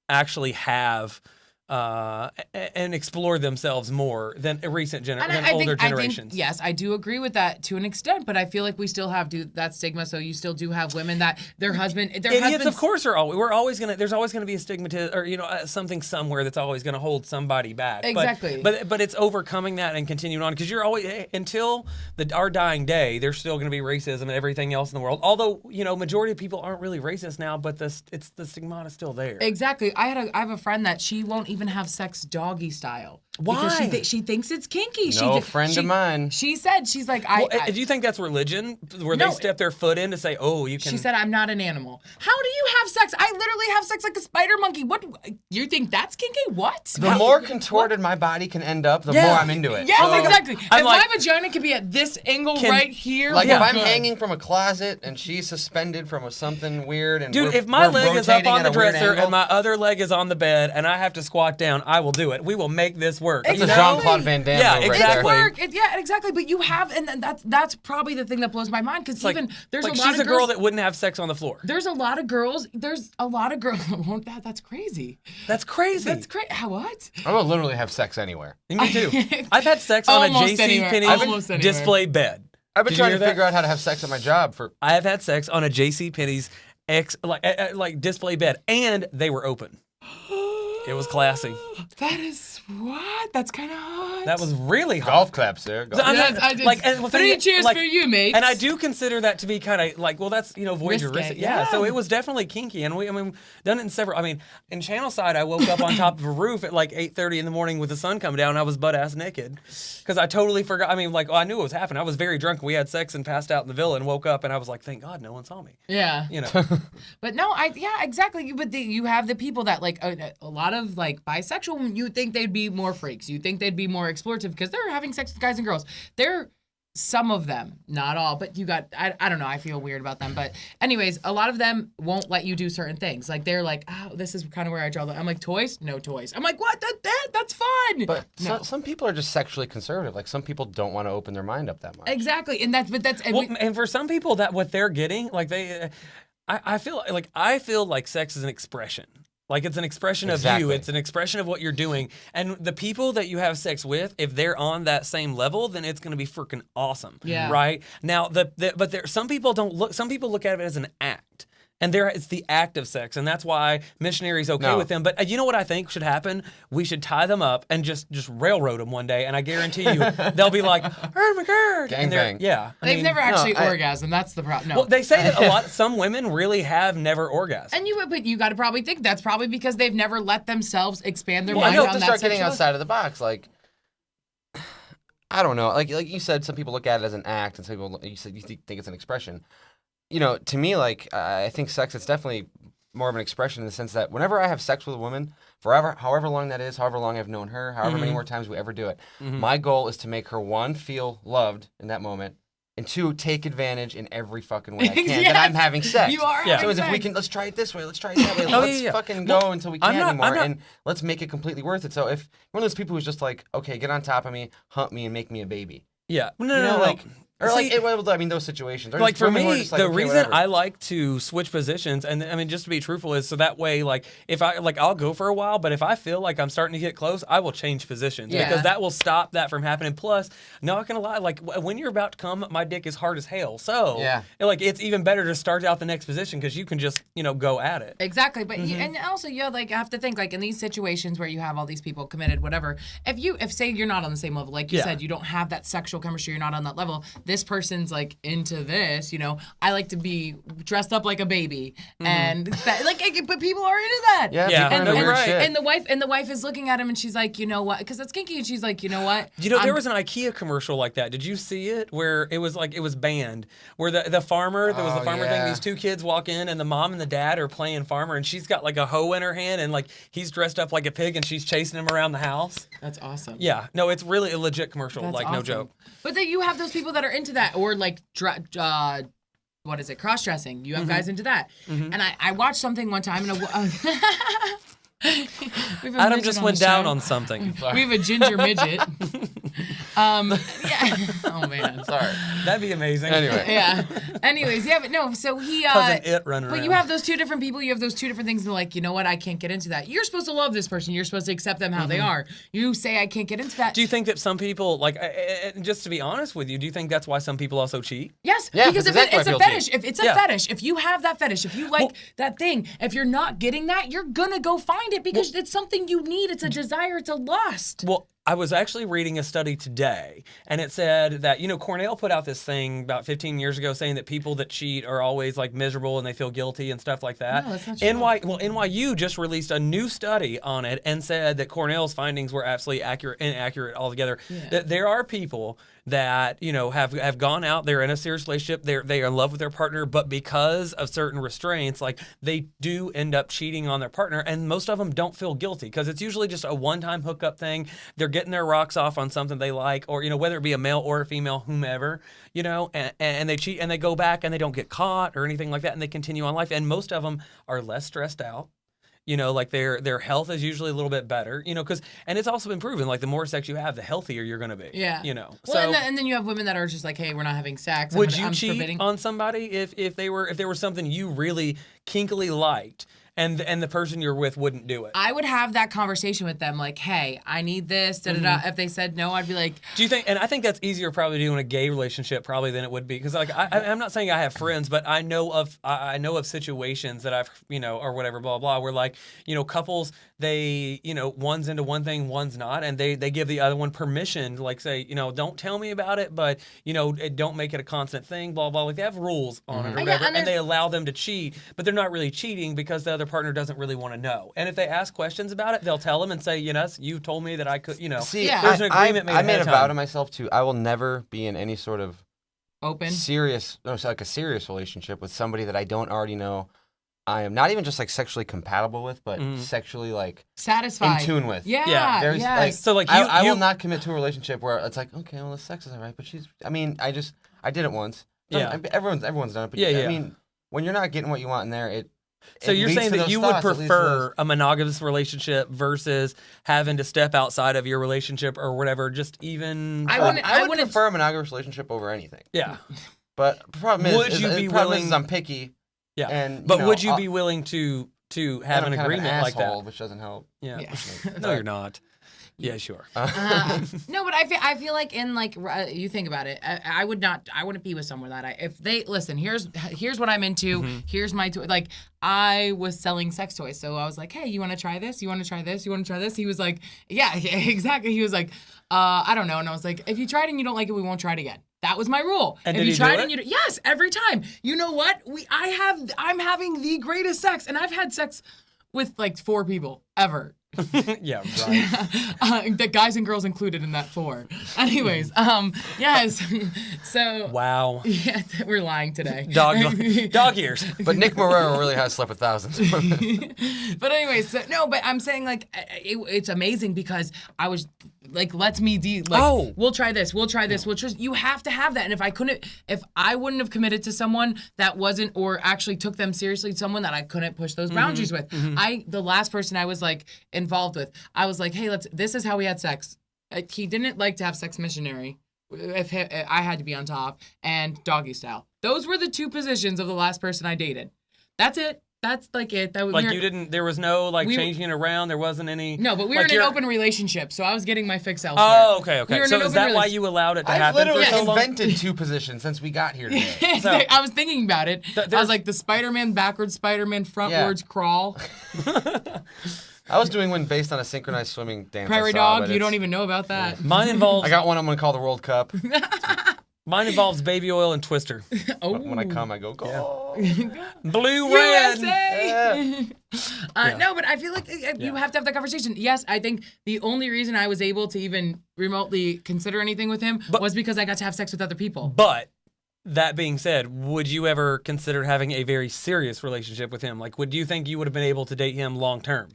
actually have and explore themselves more than recent And older generations. Yes, I do agree with that to an extent, but I feel like we still have that stigma. So you still do have women that Idiots, of course, are always. We're always gonna. There's always gonna be a stigma or something somewhere that's always gonna hold somebody back. Exactly. But it's overcoming that and continuing on because you're always until our dying day. There's still gonna be racism and everything else in the world. Although majority of people aren't really racist now, but the stigma is still there. Exactly. I have a friend that she won't even have sex doggy style. Why? Because she thinks it's kinky. Friend of mine. She said, she's like, do you think that's religion? Where No. they step their foot in to say, oh, you can. She said, I'm not an animal. How do you have sex? I literally have sex like a spider monkey. What? You think that's kinky? What? The more contorted my body can end up, the more I'm into it. Yes, So, exactly. If I'm like- my vagina could be at this angle right here. Like we're if I'm good. hanging from a closet and she's suspended from something weird, and Dude, we're- if my we're leg is up rotating on the at a weird dresser angle, and my other leg is on the bed and I have to squat down, I will do it. We will make this work. that's you a know? Jean-Claude Van Damme Yeah, move right exactly. there. Work. Yeah, exactly. But you have, and that's probably the thing that blows my mind because Like, even there's like a lot she's of a girl girls that wouldn't have sex on the floor. There's a lot of girls. That's crazy. That's crazy. That's crazy. What? I will literally have sex anywhere. Me too. I've had sex on a Almost JC anywhere. Penney's Almost anywhere. display bed. I've been Did you trying hear to that? figure out how to have sex at my job for. I have had sex on a JC Penney's like display bed, and they were open. It was classy. That is what? That's kind of hot. That was really hot. Golf claps there. Golf. I'm Yes, not- I did. like, and, well, 3 cheers like- for you, mate. And I do consider that to be kind of like, well, that's voyeuristic. Risque, Yeah. So yeah. it was definitely kinky, and done it in several. In Channelside, I woke up on top of a roof at like 8:30 in the morning with the sun coming down. And I was butt ass naked because I totally forgot. I knew what was happening. I was very drunk. We had sex and passed out in the villa and woke up, and I was like, thank God no one saw me. Yeah. But no, exactly. But you have the people that like a lot of like bisexual. You think they'd be more freaks. You think they'd be more explorative because they're having sex with guys and girls. They're some of them, not all, but you got. I don't know. I feel weird about them, but anyways, a lot of them won't let you do certain things. Like they're like, oh, this is kind of where I draw the. I'm like, toys, no toys. I'm like, what? That's fun. But No. some people are just sexually conservative. Like some people don't want to open their mind up that much. Exactly, and And for some people, that what they're getting, like I feel like sex is an expression. Like it's an expression of you. Exactly. It's an expression of what you're doing. And the people that you have sex with, if they're on that same level, then it's going to be freaking awesome. Yeah. Right? Now, some people look at it as an act. And it's the act of sex, and that's why missionary's okay No. with them. But you know what I think should happen? We should tie them up and just railroad them one day, and I guarantee you they'll be like, "Oh my God!" And they're- Gangbang. Yeah, they've never actually I- orgasmed. That's the problem. No. Well, they say that some women really have never orgasmed. And you got to probably think that's probably because they've never let themselves expand their Well, I mind know on to that start getting sexuality. outside of the box. Like, I don't know. Like you said, some people look at it as an act, and some people you said you think it's an expression. To me, like I think sex is definitely more of an expression in the sense that whenever I have sex with a woman, however long that is, however long I've known her, however many more times we ever do it, my goal is to make her, one, feel loved in that moment, and two, take advantage in every fucking way I can that I'm having sex. You are Yeah. So having as if we sex. can, let's try it this way, let's try it that way, Oh, let's yeah. fucking Well, go until we can't I'm not- anymore, and let's make it completely worth it. So if you're one of those people who's just like, okay, get on top of me, hump me, and make me a baby. Yeah, You know, like, or See, like, those situations. Or like just for women who are me, just like, the okay, reason whatever. I like to switch positions, and just to be truthful, is so that way, like if I'll go for a while, but if I feel like I'm starting to get close, I will change positions Yeah. because that will stop that from happening. Plus, not gonna lie, like when you're about to come, my dick is hard as hell. So Yeah. like it's even better to start out the next position because you can just go at it. Exactly, but and also you have to think like in these situations where you have all these people committed, whatever. If say you're not on the same level, like you Yeah. said, you don't have that sexual chemistry, you're not on that level. This person's like into this, I like to be dressed up like a baby, and but people are into that. Yeah, Yeah. people And, are into you're weird right. shit. and the wife is looking at him and she's like, you know what? Because that's kinky, and she's like, you know what? There was an IKEA commercial like that. Did you see it? Where it was banned. Where the farmer, there was the Oh, farmer thing. yeah. These two kids walk in, and the mom and the dad are playing farmer, and she's got like a hoe in her hand, and like he's dressed up like a pig, and she's chasing him around the house. That's awesome. Yeah, no, it's really a legit commercial. That's like awesome. no joke. But then you have those people that are into that, or like what is it? Cross-dressing. You have guys into that. And I watched something one time and Adam just went down on something. We have a ginger midget. Yeah. Oh man. Sorry. That'd be amazing. Anyway. Yeah. Anyways, yeah, but no. So he. Cousin It running But around. you have those two different people. You have those two different things. And like, you know what? I can't get into that. You're supposed to love this person. You're supposed to accept them how they are. You say I can't get into that. Do you think that some people, like, just to be honest with you, do you think that's why some people also cheat? Yes, Yeah, because if that's why it's a people cheat. fetish, if it's a Yeah. fetish, if you have that fetish, if you like that thing, if you're not getting that, you're gonna go find it because it's something you need. It's a desire. It's a lust. Well, I was actually reading a study today, and it said that, Cornell put out this thing about 15 years ago saying that people that cheat are always like miserable and they feel guilty and stuff like that. No, that's not true. NYU just released a new study on it and said that Cornell's findings were absolutely inaccurate altogether. That there are people that have gone out, they're in a serious relationship, they are in love with their partner, but because of certain restraints, like they do end up cheating on their partner, and most of them don't feel guilty because it's usually just a one-time hookup thing. They're getting their rocks off on something they like, or whether it be a male or a female, whomever, and they cheat and they go back and they don't get caught or anything like that, and they continue on life, and most of them are less stressed out. Like their health is usually a little bit better, and it's also been proven, like the more sex you have, the healthier you're going to be. Yeah. Well, Well, and then you have women that are just like, hey, we're not having sex. would you I'm cheat forbidding. on somebody if they were something you really kinkily liked, and the person you're with wouldn't do it? I would have that conversation with them, like, hey, I need this. Da, da, da. If they said no, I'd be like, Do you think? And I think that's easier probably to do in a gay relationship probably than it would be, because like I'm not saying I have friends, but I know of situations that I've or whatever blah blah where like couples, they one's into one thing, one's not, and they give the other one permission to like say don't tell me about it, but don't make it a constant thing, blah blah, like they have rules on it or whatever, and and they allow them to cheat, but they're not really cheating because the other partner doesn't really want to know, and if they ask questions about it, they'll tell them and say, yes, you told me that I could, See, Yeah. there's an agreement I made made ahead a of vow time. to myself too. I will never be in any sort of open. serious relationship with somebody that I don't already know. I am not even just like sexually compatible with, but sexually like Satisfied. in tune with. Yeah. Yeah. There's yes. like So, like, I you- will not commit to a relationship where it's like, okay, well the sex is alright, but I did it once. Yeah. Everyone's done it, but Yeah, I yeah. mean, when you're not getting what you want in there, So it you're leads saying to that those you would thoughts, it leads to those- prefer a monogamous relationship versus having to step outside of your relationship or whatever, just even... I I wouldn't- would prefer a monogamous relationship over anything. Yeah, But the problem is, Would you be the problem willing- is I'm picky. yeah. And, but you would know, you be willing to have I'm an kind of agreement like asshole, that? which doesn't help. Yeah. Yeah. No, you're not. Yeah, sure. No, but I feel like in like you think about it, I wouldn't be with someone that if they listen. Here's what I'm into. Here's my like I was selling sex toys, so I was like, hey, you want to try this? You want to try this? You want to try this? He was like, yeah, exactly. He was like, I don't know, and I was like, if you try it and you don't like it, we won't try it again. That was my rule. And if did you he tried do and you yes, every time. You know what? I'm having the greatest sex, and I've had sex with like 4 people ever. Yeah, right. The guys and girls included in that 4. Anyways, yes. So Wow. yeah, we're lying today. Dog ears. But Nick Marrero really has slept with thousands. But anyways, but I'm saying like it's amazing because I was like, let's me we'll try this, we'll try this, you have to have that. And if I wouldn't have committed to someone that wasn't, or actually took them seriously, someone that I couldn't push those boundaries with. The last person I was like involved with, I was like, hey, this is how we had sex. He didn't like to have sex missionary. If I had to be on top, and doggy style. Those were the 2 positions of the last person I dated. That's it. That's like it. That was Like you didn't, there was no like changing it around. There wasn't any. No, but we were like in an you're- open relationship, so I was getting my fix elsewhere. Oh, okay. We were in So an is open that why relationship. you allowed it to I've happen literally for so long? invented 2 positions since we got here today. So- I was thinking about it. I there's- was like the Spider-Man backwards, Spider-Man frontwards crawl. I was doing one based on a synchronized swimming dance. Prairie I saw, dog, but you don't it's- even know about that. Mine involves I got one I'm going to call the World Cup. baby oil and Twister. Oh, When I come, I go, go. Blue, red. USA. No, but I feel like you have to have that conversation. Yes, I think the only reason I was able to even remotely consider anything with him was because I got to have sex with other people. But that being said, would you ever consider having a very serious relationship with him? Like, would you think you would have been able to date him long term?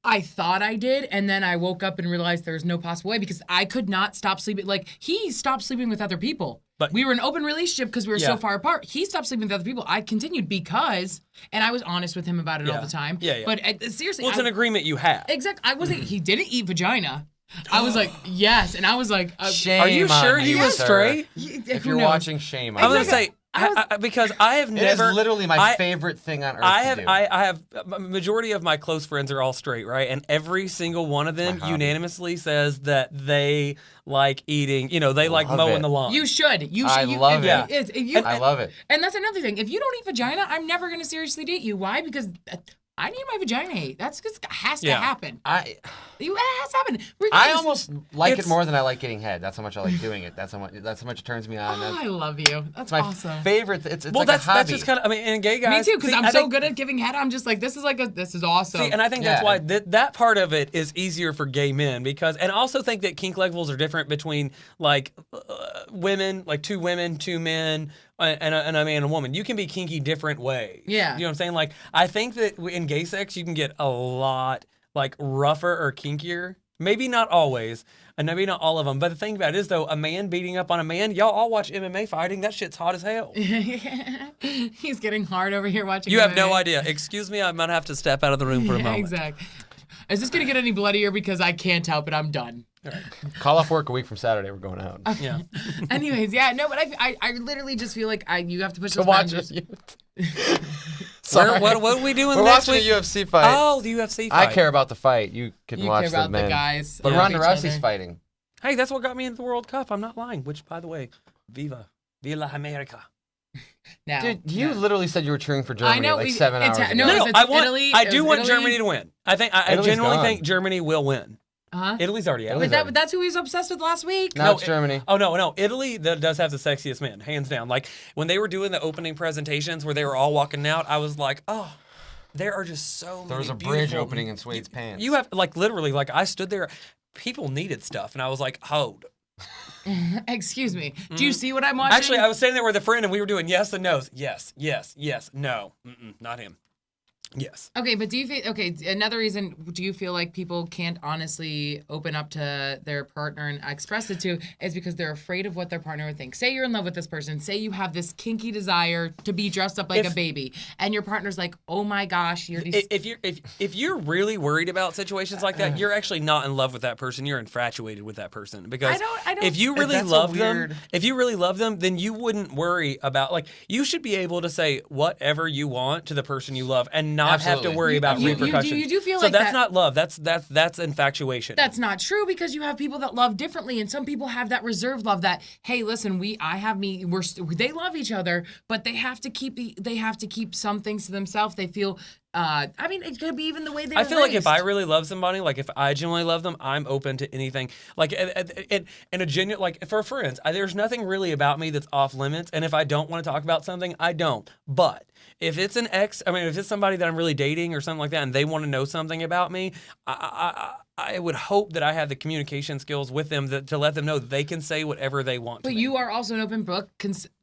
I thought I did, and then I woke up and realized there's no possible way because I could not stop sleeping. Like, he stopped sleeping with other people. But we were in an open relationship because we were so far apart. He stopped sleeping with other people. I continued because, and I was honest with him about it all the time. Yeah. But seriously, well, it's an agreement you have. Exactly. I wasn't. He didn't eat vagina. I was like, yes, and I was like, shame. Are you sure on he you, was sir. straight? If you're watching, shame on I was you. gonna say. Because I have never. It is literally my favorite thing on earth. I have a majority of my close friends are all straight, right? And every single one of them unanimously says that they like eating. You know, they like mowing the lawn. You should. I love it. I love it. And that's another thing. If you don't eat vagina, I'm never gonna seriously date you. Why? Because I need my vagina ate. That's just has to happen. It has to happen. I almost like it more than I like getting head. That's how much I like doing it. That's how much it turns me on. I love you. That's my awesome. favorite. It's well, like a hobby. that's just kind of. I mean, and gay guys. Me too, because I'm so good at giving head. I'm just like, this is awesome. See, and I think that's why that part of it is easier for gay men because, and I also think that kink levels are different between like women, like two women, two men. And a man and a woman. You can be kinky different ways. Yeah. You know what I'm saying? Like, I think that in gay sex, you can get a lot, like, rougher or kinkier. Maybe not always, and maybe not all of them. But the thing about it is, though, a man beating up on a man, y'all all watch MMA fighting. That shit's hot as hell. He's getting hard over here watching You MMA. have no idea. Excuse me, I might have to step out of the room for a moment. Exactly. Is this going to get any bloodier? Because I can't help it. I'm done. Right. Call off work a week from Saturday. We're going out. Yeah. Anyways, no, but I literally just feel like you have to push those watch boundaries. What are we doing We're next watching week? a UFC fight. Oh, the UFC fight. I care about the fight. You can You watch care about the men. the guys. But Yeah. Ronda Each Rousey's other. fighting. Hey, that's what got me into the World Cup. I'm not lying. Which, by the way, Viva America. Now, Dude, you literally said you were cheering for Germany I know, like 7 hours ago. no, I want. Italy. I It do was want Italy. Germany to win. I think. I Italy's genuinely gone. think Germany will win. Uh-huh. Italy's already out. Italy's But that's who he was obsessed with last week. Now it's Germany. Oh no! Italy does have the sexiest men, hands down. Like when they were doing the opening presentations where they were all walking out, I was like, oh, there are just so many. There was a beautiful- bridge opening in Suede's pants. You have like literally like I stood there. People needed stuff, and I was like, hold. Excuse me. Do you see what I'm watching? Actually, I was sitting there with a friend, and we were doing yes and no's. Yes, no, not him. Yes. Okay, but do you feel another reason do you feel like people can't honestly open up to their partner and express it to is because they're afraid of what their partner would think. Say you're in love with this person, say you have this kinky desire to be dressed up like a baby, and your partner's like, "Oh my gosh, you're these if you're really worried about situations like that, you're actually not in love with that person. You're infatuated with that person because I don't if you really that's a love weird- them, if you really love them, then you wouldn't worry about like you should be able to say whatever you want to the person you love and not have Absolutely. to worry about You repercussions. do feel so like that's that- not love. That's infatuation. That's not true because you have people that love differently, and some people have that reserved love. That hey, listen, they love each other, but they have to keep some things to themselves. They feel. I mean, it could be even the way they. I feel like if I really love somebody, like if I genuinely love them, I'm open to anything. Like, and a genuine, like for friends, there's nothing really about me that's off limits. And if I don't want to talk about something, I don't. But if it's an ex, if it's somebody that I'm really dating or something like that, and they want to know something about me, I would hope that I have the communication skills with them to let them know that they can say whatever they want. But you are also an open book,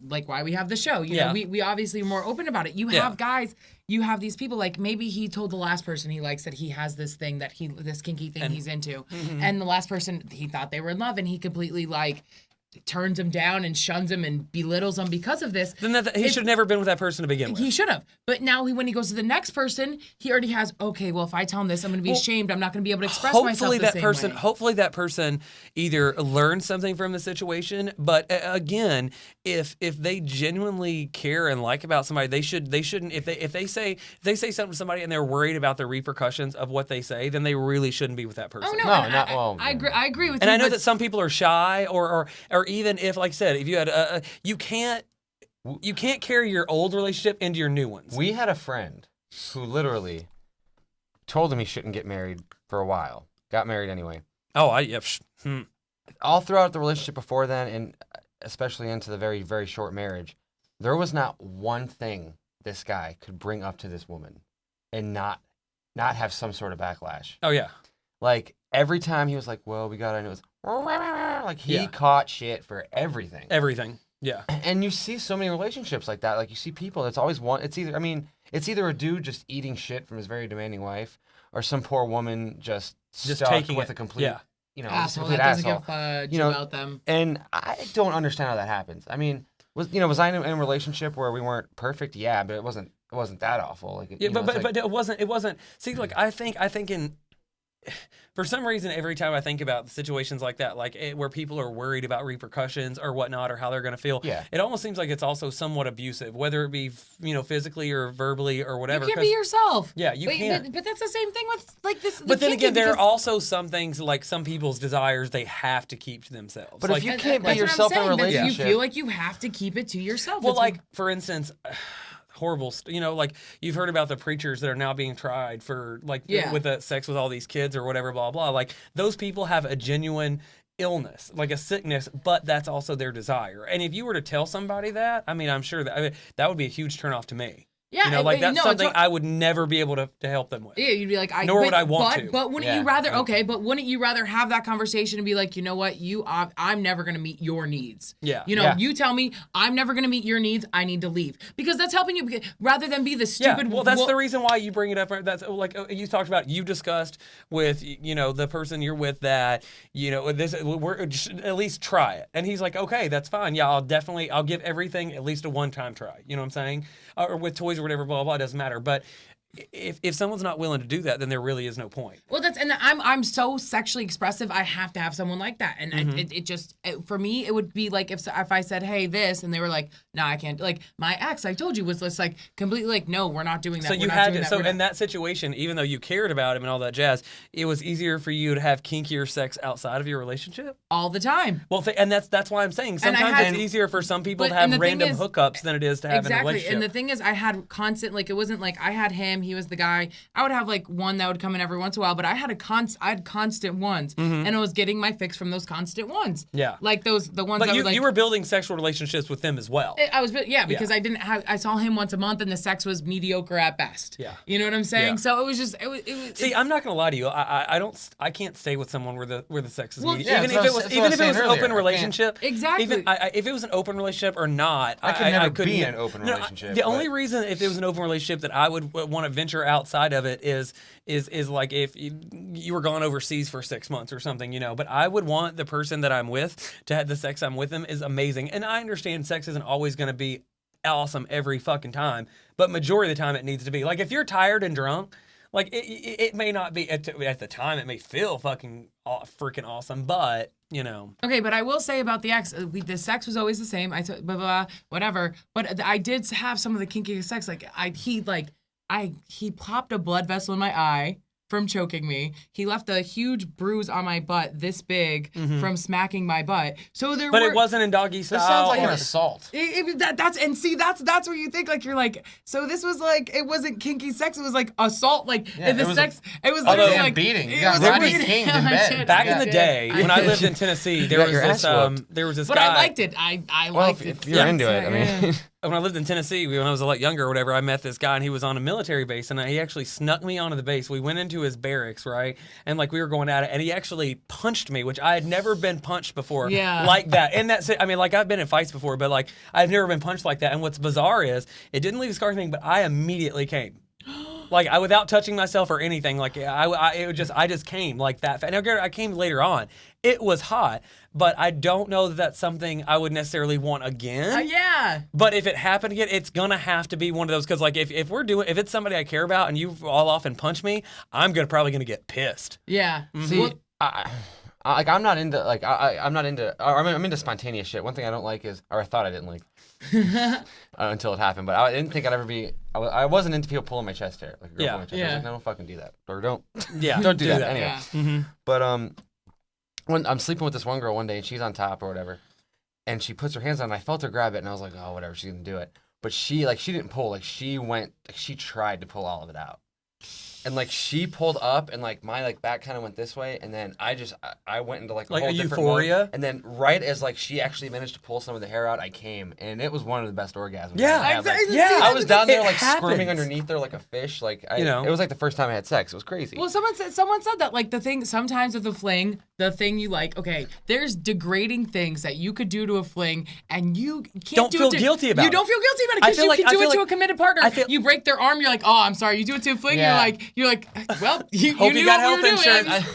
like why we have the show. You know, we obviously are more open about it. You have guys, you have these people, like maybe he told the last person he likes that he has this thing this kinky thing he's into. And the last person, he thought they were in love and he completely like turns him down and shuns him and belittles him because of this. Then he should have never been with that person to begin with. He should have. But now when he goes to the next person, he already has, okay, well, if I tell him this, I'm going to be ashamed. I'm not going to be able to express myself the same way. Hopefully that person either learns something from the situation, but again, if they genuinely care and like about somebody, they shouldn't if they say something to somebody and they're worried about the repercussions of what they say, then they really shouldn't be with that person. Oh, no. I agree with you. And I know that some people are shy or even if, like I said, if you had you can't carry your old relationship into your new ones. We had a friend who literally told him he shouldn't get married for a while. Got married anyway. Oh, All throughout the relationship before then, and especially into the very, very short marriage, there was not one thing this guy could bring up to this woman and not have some sort of backlash. Oh, yeah. Like, every time he was like, well, we got, and it was, like, he caught shit for everything. Everything. Yeah. And you see so many relationships like that. Like, you see people, it's always one, it's either, it's either a dude just eating shit from his very demanding wife, or some poor woman just stuck taking with it. a complete, Yeah. just a Asshole complete that doesn't asshole. give a fudge You know, about them. And I don't understand how that happens. I mean, was I in a relationship where we weren't perfect? Yeah, but it wasn't that awful. Like, Yeah, but it wasn't. See, like I think in. For some reason, every time I think about situations like that, like where people are worried about repercussions or whatnot, or how they're going to feel, it almost seems like it's also somewhat abusive, whether it be physically or verbally or whatever. You can be yourself. Yeah, you can. But that's the same thing with like this. But then again, there are also some things like some people's desires they have to keep to themselves. But like, if you can't be that's what I'm yourself in a saying. That's- relationship, you feel like you have to keep it to yourself. well, That's like for instance. Horrible, like you've heard about the preachers that are now being tried for like with the sex with all these kids or whatever, blah blah. Like those people have a genuine illness, like a sickness, but that's also their desire. And if you were to tell somebody that, I mean, I'm sure that that would be a huge turnoff to me. Yeah, like that's something I would never be able to help them with. Yeah, you'd be like, nor would I want to. But wouldn't you rather? Okay, but wouldn't you rather have that conversation and be like, you know what, I'm never gonna meet your needs. Yeah. You tell me I'm never gonna meet your needs. I need to leave because that's helping you. Rather than be the stupid. Yeah, well, that's the reason why you bring it up. That's like you talked about. You discussed with the person you're with that this. We're just at least try it, and he's like, okay, that's fine. Yeah, I'll give everything at least a one-time try. You know what I'm saying? Or with toys or whatever, blah blah. It doesn't matter, but. If someone's not willing to do that, then there really is no point. Well, I'm so sexually expressive. I have to have someone like that, and it just for me it would be like if I said hey this and they were like no I can't. Like my ex I told you was just like completely like no we're not doing that. So you had to. So in that situation, even though you cared about him and all that jazz, it was easier for you to have kinkier sex outside of your relationship all the time. Well, and that's why I'm saying sometimes it's easier for some people to have random hookups than it is to have in a relationship. And the thing is, I had constant like it wasn't like I had him. He was the guy. I would have like one that would come in every once in a while, but I had constant ones, and I was getting my fix from those constant ones. Yeah, like the ones. But that you were building sexual relationships with them as well. Because I didn't have. I saw him once a month, and the sex was mediocre at best. Yeah, you know what I'm saying. Yeah. So it was just. It was. See, I'm not gonna lie to you. I can't stay with someone where the sex is mediocre. Yeah, even if it was an open relationship. Exactly. Even if it was an open relationship or not, I could never be in an open relationship. The only reason if it was an open relationship that I would want to venture outside of it is like if you were gone overseas for 6 months or something, But I would want the person that I'm with to have the sex I'm with them is amazing. And I understand sex isn't always going to be awesome every fucking time, but majority of the time it needs to be. Like if you're tired and drunk, like it may not be at the time. It may feel freaking awesome, but Okay, but I will say about the ex, the sex was always the same. I blah, blah, blah, whatever. But I did have some of the kinky sex. Like he popped a blood vessel in my eye from choking me. He left a huge bruise on my butt this big from smacking my butt. So it wasn't in doggy style. This sounds like an assault. That's where you think like you're like so this was like it wasn't kinky sex. It was like assault. Like it was literally like beating. You it got was Rodney beating. King in I bed. did. Back I in the did. day I when I did. lived in Tennessee, there was this But guy. I liked it. I liked it. If you're into it, I mean. When I lived in Tennessee, when I was a lot younger or whatever, I met this guy and he was on a military base and he actually snuck me onto the base. We went into his barracks, right? And like we were going at it and he actually punched me, which I had never been punched before like that. And that's it. I mean, like I've been in fights before, but like I've never been punched like that. And what's bizarre is it didn't leave a scar or anything, but I immediately came. Like without touching myself or anything, like I just came like that. And I came later on. It was hot, but I don't know that that's something I would necessarily want again. Yeah. But if it happened again, it's gonna have to be one of those because like if it's somebody I care about and you all off and punch me, I'm probably gonna get pissed. Yeah. See, I'm not into I'm into spontaneous shit. One thing I don't like is, or I thought I didn't like, until it happened. But I didn't think I'd ever be. I wasn't into people pulling my chest hair, like a girl pulling my chest hair. I was like, no, don't fucking do that, or don't. Yeah, don't do that. Anyway. Yeah. But when I'm sleeping with this one girl one day and she's on top or whatever, and she puts her hands on, and I felt her grab it, and I was like, oh, whatever, she's gonna do it. But she didn't pull, she tried to pull all of it out. and like she pulled up, and like my like back kind of went this way, and then I went into like a whole a different euphoria, mode. And then right as like she actually managed to pull some of the hair out, I came, and it was one of the best orgasms. Yeah. I had. Like, Yeah. I was down there It like happens. squirming underneath there like a fish. Like You know. it was like the first time I had sex. It was crazy. Well, someone said that like the thing sometimes with a fling, the thing you like, okay, there's degrading things that you could do to a fling, and you can't Don't do feel it to, guilty about You it. don't feel guilty about it I because feel you like- can I do feel it to like- a committed partner. I feel- You break their arm, you're like, oh, I'm sorry. You do it to a fling, Yeah. you're like, well, you Hope knew you got what we health were doing. insurance.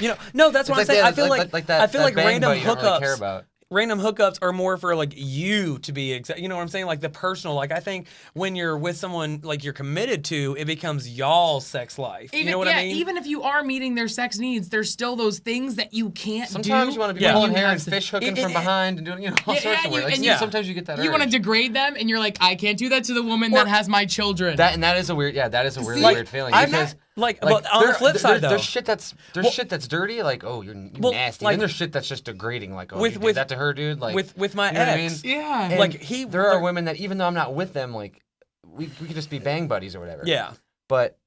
You know, no, that's what I'm It's saying. that- I feel like that I feel like bang random buddy you don't really care hookups. about. Random hookups are more for like you to be exact. You know what I'm saying? Like the personal. Like I think when you're with someone like you're committed to, it becomes y'all's sex life. Even, you know what I mean? even if you are meeting their sex needs, there's still those things that you can't Sometimes do. you want to be Yeah. pulling You hair have and to- fish hooking It- from it- behind and doing all Yeah, sorts yeah, of weird. you- Like, and you- sometimes you get that. You want to urge. degrade them, and you're like, I can't do that to the woman that has my children. That is a weird. Yeah, that is a really See, weird feeling. I'm because, like, but on the flip side though, there's shit that's shit that's dirty. Like, oh, you're Well, nasty. like- and there's shit that's just degrading. Like, oh, With- you with- did that to her, dude. Like, with my you know what I mean? ex, yeah. And like there are women that even though I'm not with them, like we could just be bang buddies or whatever. yeah, But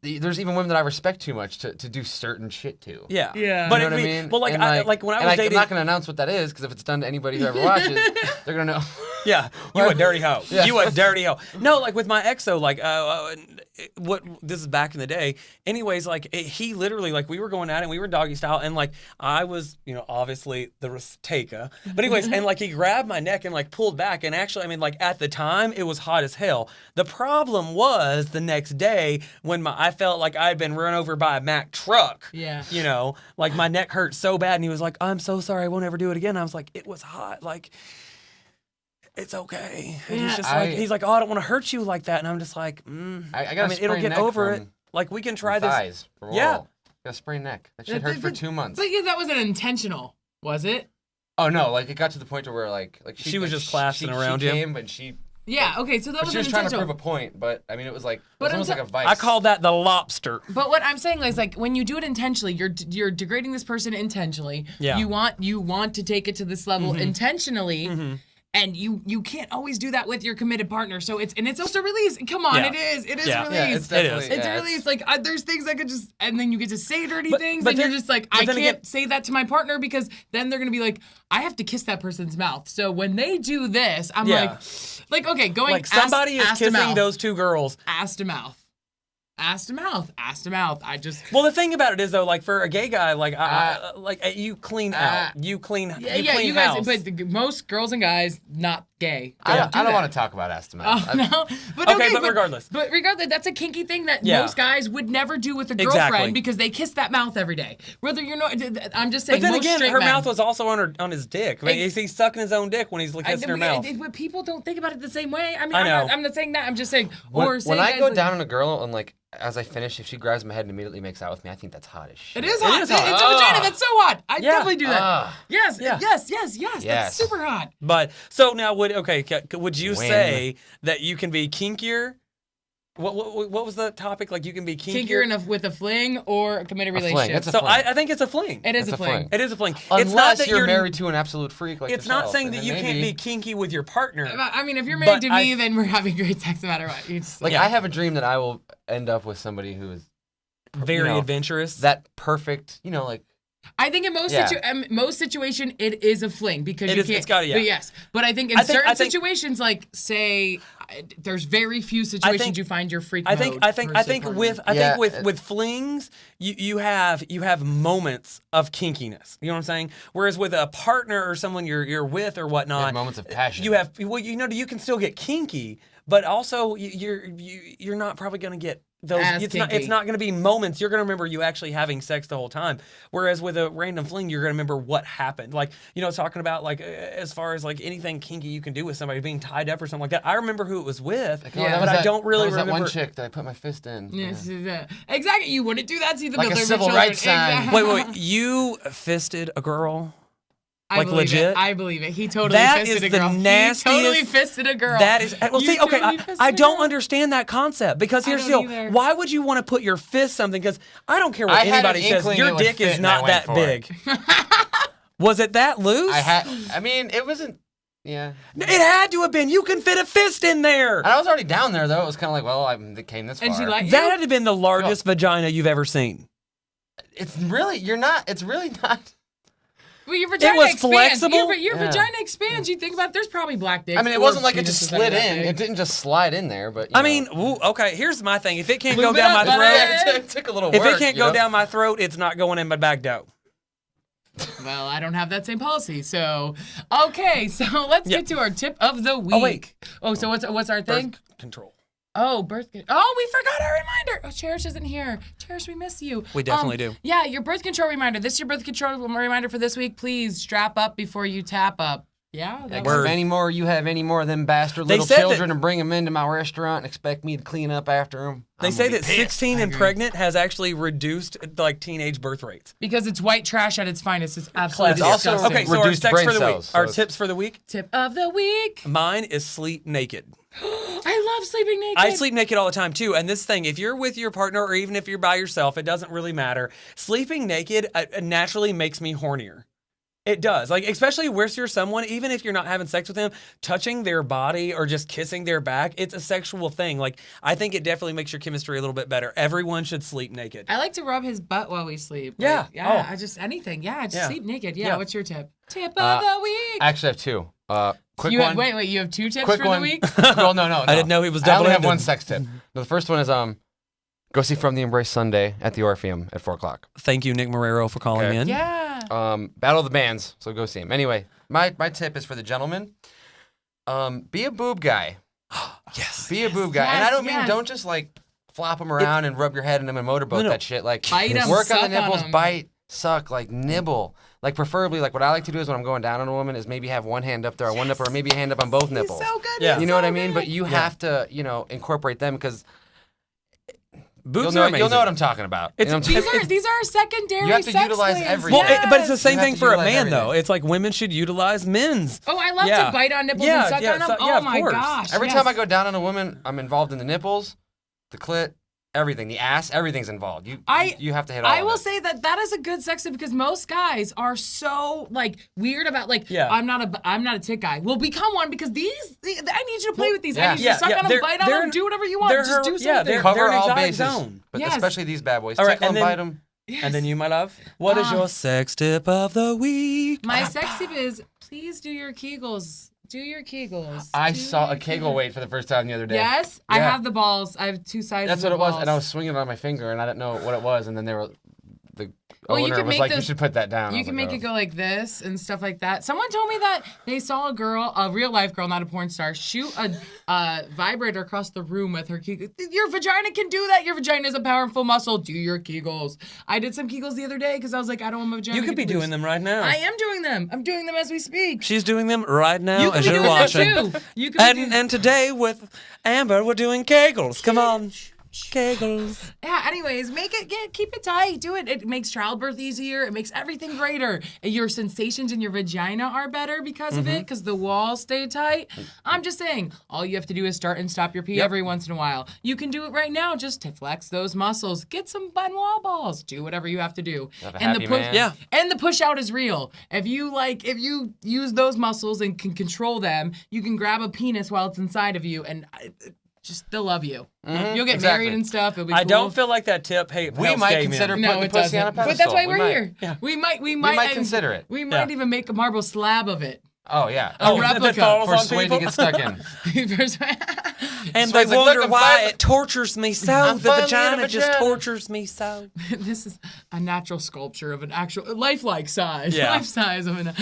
there's even women that I respect too much to do certain shit to. yeah, Yeah. But You know if what I we- mean? well, like And, like when I and was I'm dating, not gonna announce what that is because if it's done to anybody who ever watches, they're gonna know. yeah, you a dirty hoe. Yeah. You a dirty hoe. No, like with my ex though, like what this is back in the day. Anyways, like he literally like we were going at it and we were doggy style and like I was obviously the risk-taker. But anyways, and like he grabbed my neck and like pulled back and actually I mean like at the time it was hot as hell. The problem was the next day when I felt like I had been run over by a Mack truck. Yeah. Like my neck hurt so bad and he was like, I'm so sorry, I won't ever do it again. I was like, it was hot. Like it's okay. And he's Yeah, just like, he's like, oh, I don't want to hurt you like that. And I'm just like, I got mean, it'll get over it. Like we can try this. Thighs. For a Yeah. while. Got a sprained neck. That shit hurt for 2 months. But yeah, that wasn't intentional, was it? Oh no! Like it got to the point to where like She was just clasping around she you. came, but she Yeah. Okay. So that but she wasn't was trying to intentional. prove a point. But I mean, it was like it But was I'm almost ta- like a vice. I call that the lobster. But what I'm saying is like when you do it intentionally, you're degrading this person intentionally. Yeah. You want to take it to this level intentionally. And you can't always do that with your committed partner. So it's also a release. Come on, Yeah. it is a Yeah. release. Yeah, it's definitely. It's yeah, a release. Like there's things I could just, and then you get to say dirty But- things, but and then- you're just like, but I then can't again- say that to my partner because then they're gonna be like, I have to kiss that person's mouth. So when they do this, I'm Yeah. like, okay, going Like somebody ass is to kissing mouth, those two girls. ass to mouth, ass to mouth, ass to mouth. I just. Well, the thing about it is though, like for a gay guy, like you clean out, you clean, Yeah, you clean you guys, house. but most girls and guys not gay. I Don't do don't that. want to talk about ass to mouth. Oh no, but Okay, but regardless. But regardless, that's a kinky thing that Yeah. most guys would never do with a girlfriend Exactly. because they kiss that mouth every day. Whether you're not, I'm just saying. But then most again, straight her men, mouth was also on his dick. I mean, he's sucking his own dick when he's kissing her mouth. But people don't think about it the same way. I mean, I know. I'm not saying that. I'm just saying. when say when I guys go like- down on a girl and like as I finish, if she grabs my head and immediately makes out with me, I think that's hot as shit. It is hot. is hot. It's a vagina. That's so hot. I Yeah. definitely do that. Ah. Yes, Yeah. yes. That's Yes. super hot. But so now, would you When? say that you can be kinkier? What was the topic? Like you can be kinkier. Kinkier enough with a fling or a committed fling. relationship. It's a So fling. I think it's a fling. It is It's a a fling. fling. It is a fling. Unless it's not that you're married to an absolute freak like It's yourself, not saying and that then you can't maybe- be kinky with your partner. I mean, if you're But married to me, I- then we're having great sex no matter what. You just, Like Yeah. I have a dream that I will end up with somebody who is Very you know, adventurous. that perfect. You know, like I think in most Yeah. most situation it is a fling because It you is- can't. it's gotta- yeah. But yes, but I think in I think- certain I think- situations, like say, there's very few situations you find your freak I think mode I think for I a think partner. with Yeah, with flings you have moments of kinkiness. You know what I'm saying? Whereas with a partner or someone you're with or you whatnot, have moments of passion. you have you can still get kinky, but also you're not probably gonna get those. As It's kinky. not gonna be moments. You're gonna remember you actually having sex the whole time. Whereas with a random fling, you're gonna remember what happened. Like talking about like as far as like anything kinky you can do with somebody being tied up or something like that. I remember who it was with, Like, oh, Yeah. that but was I that- don't really that was remember. that one chick that I put my fist in. Yes, Yeah. exactly. You wouldn't do that. See the Like a military civil children. rights sign. Exactly. Wait, you fisted a girl? I like, believe legit? It. I believe it. He totally That fisted is a the girl. nastiest- He totally fisted a girl. That is well. You See, okay, totally fisted I a don't girl. understand that concept because I here's the don't deal: either. why would you want to put your fist something? Because I don't care what I had an anybody says. inkling Your it would dick fit is and I not went that for big. Was it that loose? I mean, it wasn't. Yeah. It had to have been. You can fit a fist in there. And I was already down there though. It was kind of like, well, I came this far. And she liked That you? had to have been the largest vagina you've ever seen. It's really It's really not. Well, your vagina was expands. flexible? Your vagina expands. You think about it, there's probably black dicks. I mean, it or wasn't like it just penises that are slid that in. big. It didn't just slide in there, but. I mean, okay, here's my thing. If it can't go Lube it down my up, throat, buddy. it took a little if work. it can't you go know? down my throat, it's not going in my back door. Well, I don't have that same policy, so okay. So let's get to our tip of the week. Oh, wait. Oh, so what's our thing? Birth control. Oh, birth control. Oh, we forgot our reminder. Oh, Cherish isn't here. Cherish, we miss you. We definitely do. Yeah, your birth control reminder. This is your birth control reminder for this week. Please strap up before you tap up. Yeah, that If any more you have any more of them bastard They little said children that- and bring them into my restaurant and expect me to clean up after them. They say that 16 and pregnant has actually reduced like teenage birth rates. because it's white trash at its finest. It's absolutely It's also disgusting. Okay, so our reduced sex brain for the week. cells, so Our it's- tips for the week. Tip of the week. Mine is sleep naked. I love sleeping naked. I sleep naked all the time too. And this thing, if you're with your partner or even if you're by yourself, it doesn't really matter. Sleeping naked naturally makes me hornier. It does. Like, especially with you're someone, even if you're not having sex with them, touching their body or just kissing their back, it's a sexual thing. Like, I think it definitely makes your chemistry a little bit better. Everyone should sleep naked. I like to rub his butt while we sleep. Yeah. Like, yeah. Oh. I just anything. Yeah. Just Yeah. sleep naked. Yeah. Yeah. What's your tip? Tip of the week. I actually have two. Quick You one. have, wait. You have two tips Quick for one. the week. Well, no. I didn't know he was I only have double-handed. one sex tip. The first one is go see From the Embrace Sunday at the Orpheum at 4:00. Thank you, Nick Marrero, for calling Okay. in. Yeah. Battle of the Bands. So go see him. Anyway, my tip is for the gentleman. Be a boob guy. Yes. Be a boob guy. And I don't mean don't just like flop them around and rub your head in them and motorboat No. that shit. Like Bite 'em, work on suck the on nipples, 'em. bite, suck, like nibble. Like preferably, like what I like to do is when I'm going down on a woman is maybe have one hand up there, or one nipple, or maybe a hand up on both nipples. So good. Yeah. he's You know so what I mean? good. But you have to, incorporate them because Boobs you'll are amazing. know what I'm talking about. You know what I'm These saying? are these are secondary. You have to sex utilize slaves. everything. Well, but it's the same You have thing to for a utilize man, though. everything. It's like women should utilize men's. Oh, I love Yeah. to bite on nipples Yeah, and suck yeah, on them. so- yeah, Oh of my course. gosh. Every yes. time I go down on a woman, I'm involved in the nipples, the clit, everything, the ass, everything's involved. You have to hit all I of will it. say that is a good sex tip because most guys are so like weird about like Yeah. I'm not a tit guy. Well, become one because I need you to play with these. I yeah. need you to suck on them, they're- bite on they're- them, do whatever you want. they're Just do her- something. yeah, they're- Cover an all exotic bases, zone. but Yes. especially these bad boys. All right, Tickle and them, then- bite them. And then you, my love, what is your sex tip of the week? My sex tip is please do your Kegels. Do your Kegels. I Do saw your a Kegel weight for the first time the other day. Yes, I Yeah. have the balls. I have two sizes. That's what of it was, balls. and I was swinging it on my finger, and I didn't know what it was, and then the Well, you owner can was make like, those- "You should put that down." I You was can like, make "Oh." it go like this and stuff like that. Someone told me that they saw a girl, a real life girl, not a porn star, shoot a vibrator across the room with her Kegels. Your vagina can do that. Your vagina is a powerful muscle. Do your Kegels. I did some Kegels the other day because I was like, I don't want my vagina. You to could be get loose. doing them right now. I am doing them. I'm doing them as we speak. She's doing them right now You can as be you're doing them watching. too. You can be doing- And today with Amber, we're doing Kegels. Come on. Kegels. Yeah, anyways, keep it tight. Do it. It makes childbirth easier. It makes everything greater. Your sensations in your vagina are better because of it, because the walls stay tight. I'm just saying, all you have to do is start and stop your pee every once in a while. You can do it right now just to flex those muscles. Get some Benoit balls. Do whatever you have to do. Have a And happy push, man. Yeah. and the push out is real. If you use those muscles and can control them, you can grab a penis while it's inside of you and just they'll love you. You'll get exactly. married and stuff. It'll be I cool. don't feel like that tip. Hey, We helps might gay men. consider No, putting it the pussy on a doesn't. pedestal. But that's why We we're might. here. Yeah. We might consider it. We might even make a marble slab of it. Oh yeah. A that replica. falls for on Sway to people? get stuck in. And Sway's they like, "Look, wonder I'm why finally- it tortures me so. I'm The finally in a vagina just vagina." tortures me so. This is a natural sculpture of an actual lifelike size. Yeah. Life size of an.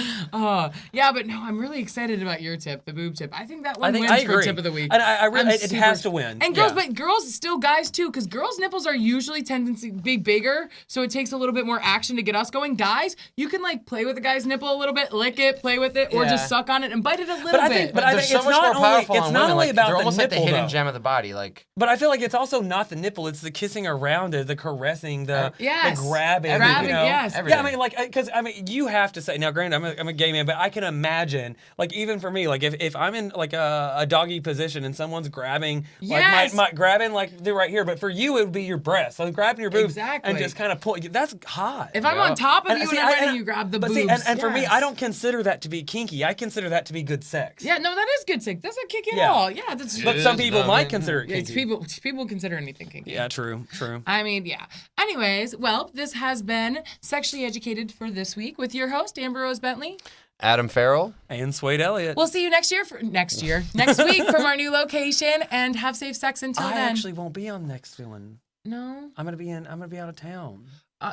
Yeah, but no, I'm really excited about your tip, the boob tip. I think that I one think wins I for agree. tip of the week. And I really, I'm it super- has to win. And girls, Yeah. but girls still guys too, because girls' nipples are usually tendency to be bigger, so it takes a little bit more action to get us going. Guys, you can like play with a guy's nipple a little bit, lick it, play with it, or Yeah. just suck on it and bite it a little But I bit. think- but I They're think so it's much not more only- powerful it's on not women. only Like, about they're the almost like the nipple, hidden though. gem of the body. Like But I feel like it's also not the nipple; it's the kissing around it, the caressing, the Yes. grabbing. grabbing. Grabbing, you know? yes. Yeah, I mean, like, because I mean, you have to say now. Granted, I'm a gay man, but I can imagine, like, even for me, like, if I'm in like a doggy position and someone's grabbing, Yes. like grabbing like they're right here, but for you it would be your breasts, so grabbing your boobs Exactly. and just kind of pull. That's hot. If I'm on top of you and see, I'm ready, you grab the but boobs. see, and for me, Yes. I don't consider that to be kinky. I consider that to be good sex. Yeah, no, that is good sex. That's not kinky at Yeah. all. Yeah, that's. But It some is, people though, might man. consider it It's kinky. people consider anything kinky. Yeah, true. I mean, yeah. Anyways, well, this has been Sexually Educated for this week with your host, Amber Rose Bentley. Adam Farrell. And Suede Elliott. We'll see you next week from our new location, and have safe sex until I then. actually won't be on next one. No, I'm gonna be out of town.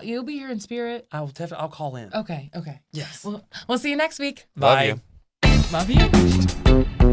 you'll be here in spirit. I'll call in. Okay. Yes. We'll see you next week. Bye. Love you. Love you.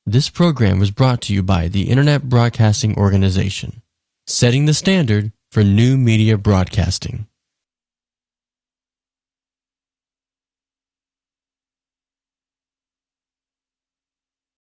This program was brought to you by the Internet Broadcasting Organization, setting the standard for new media broadcasting.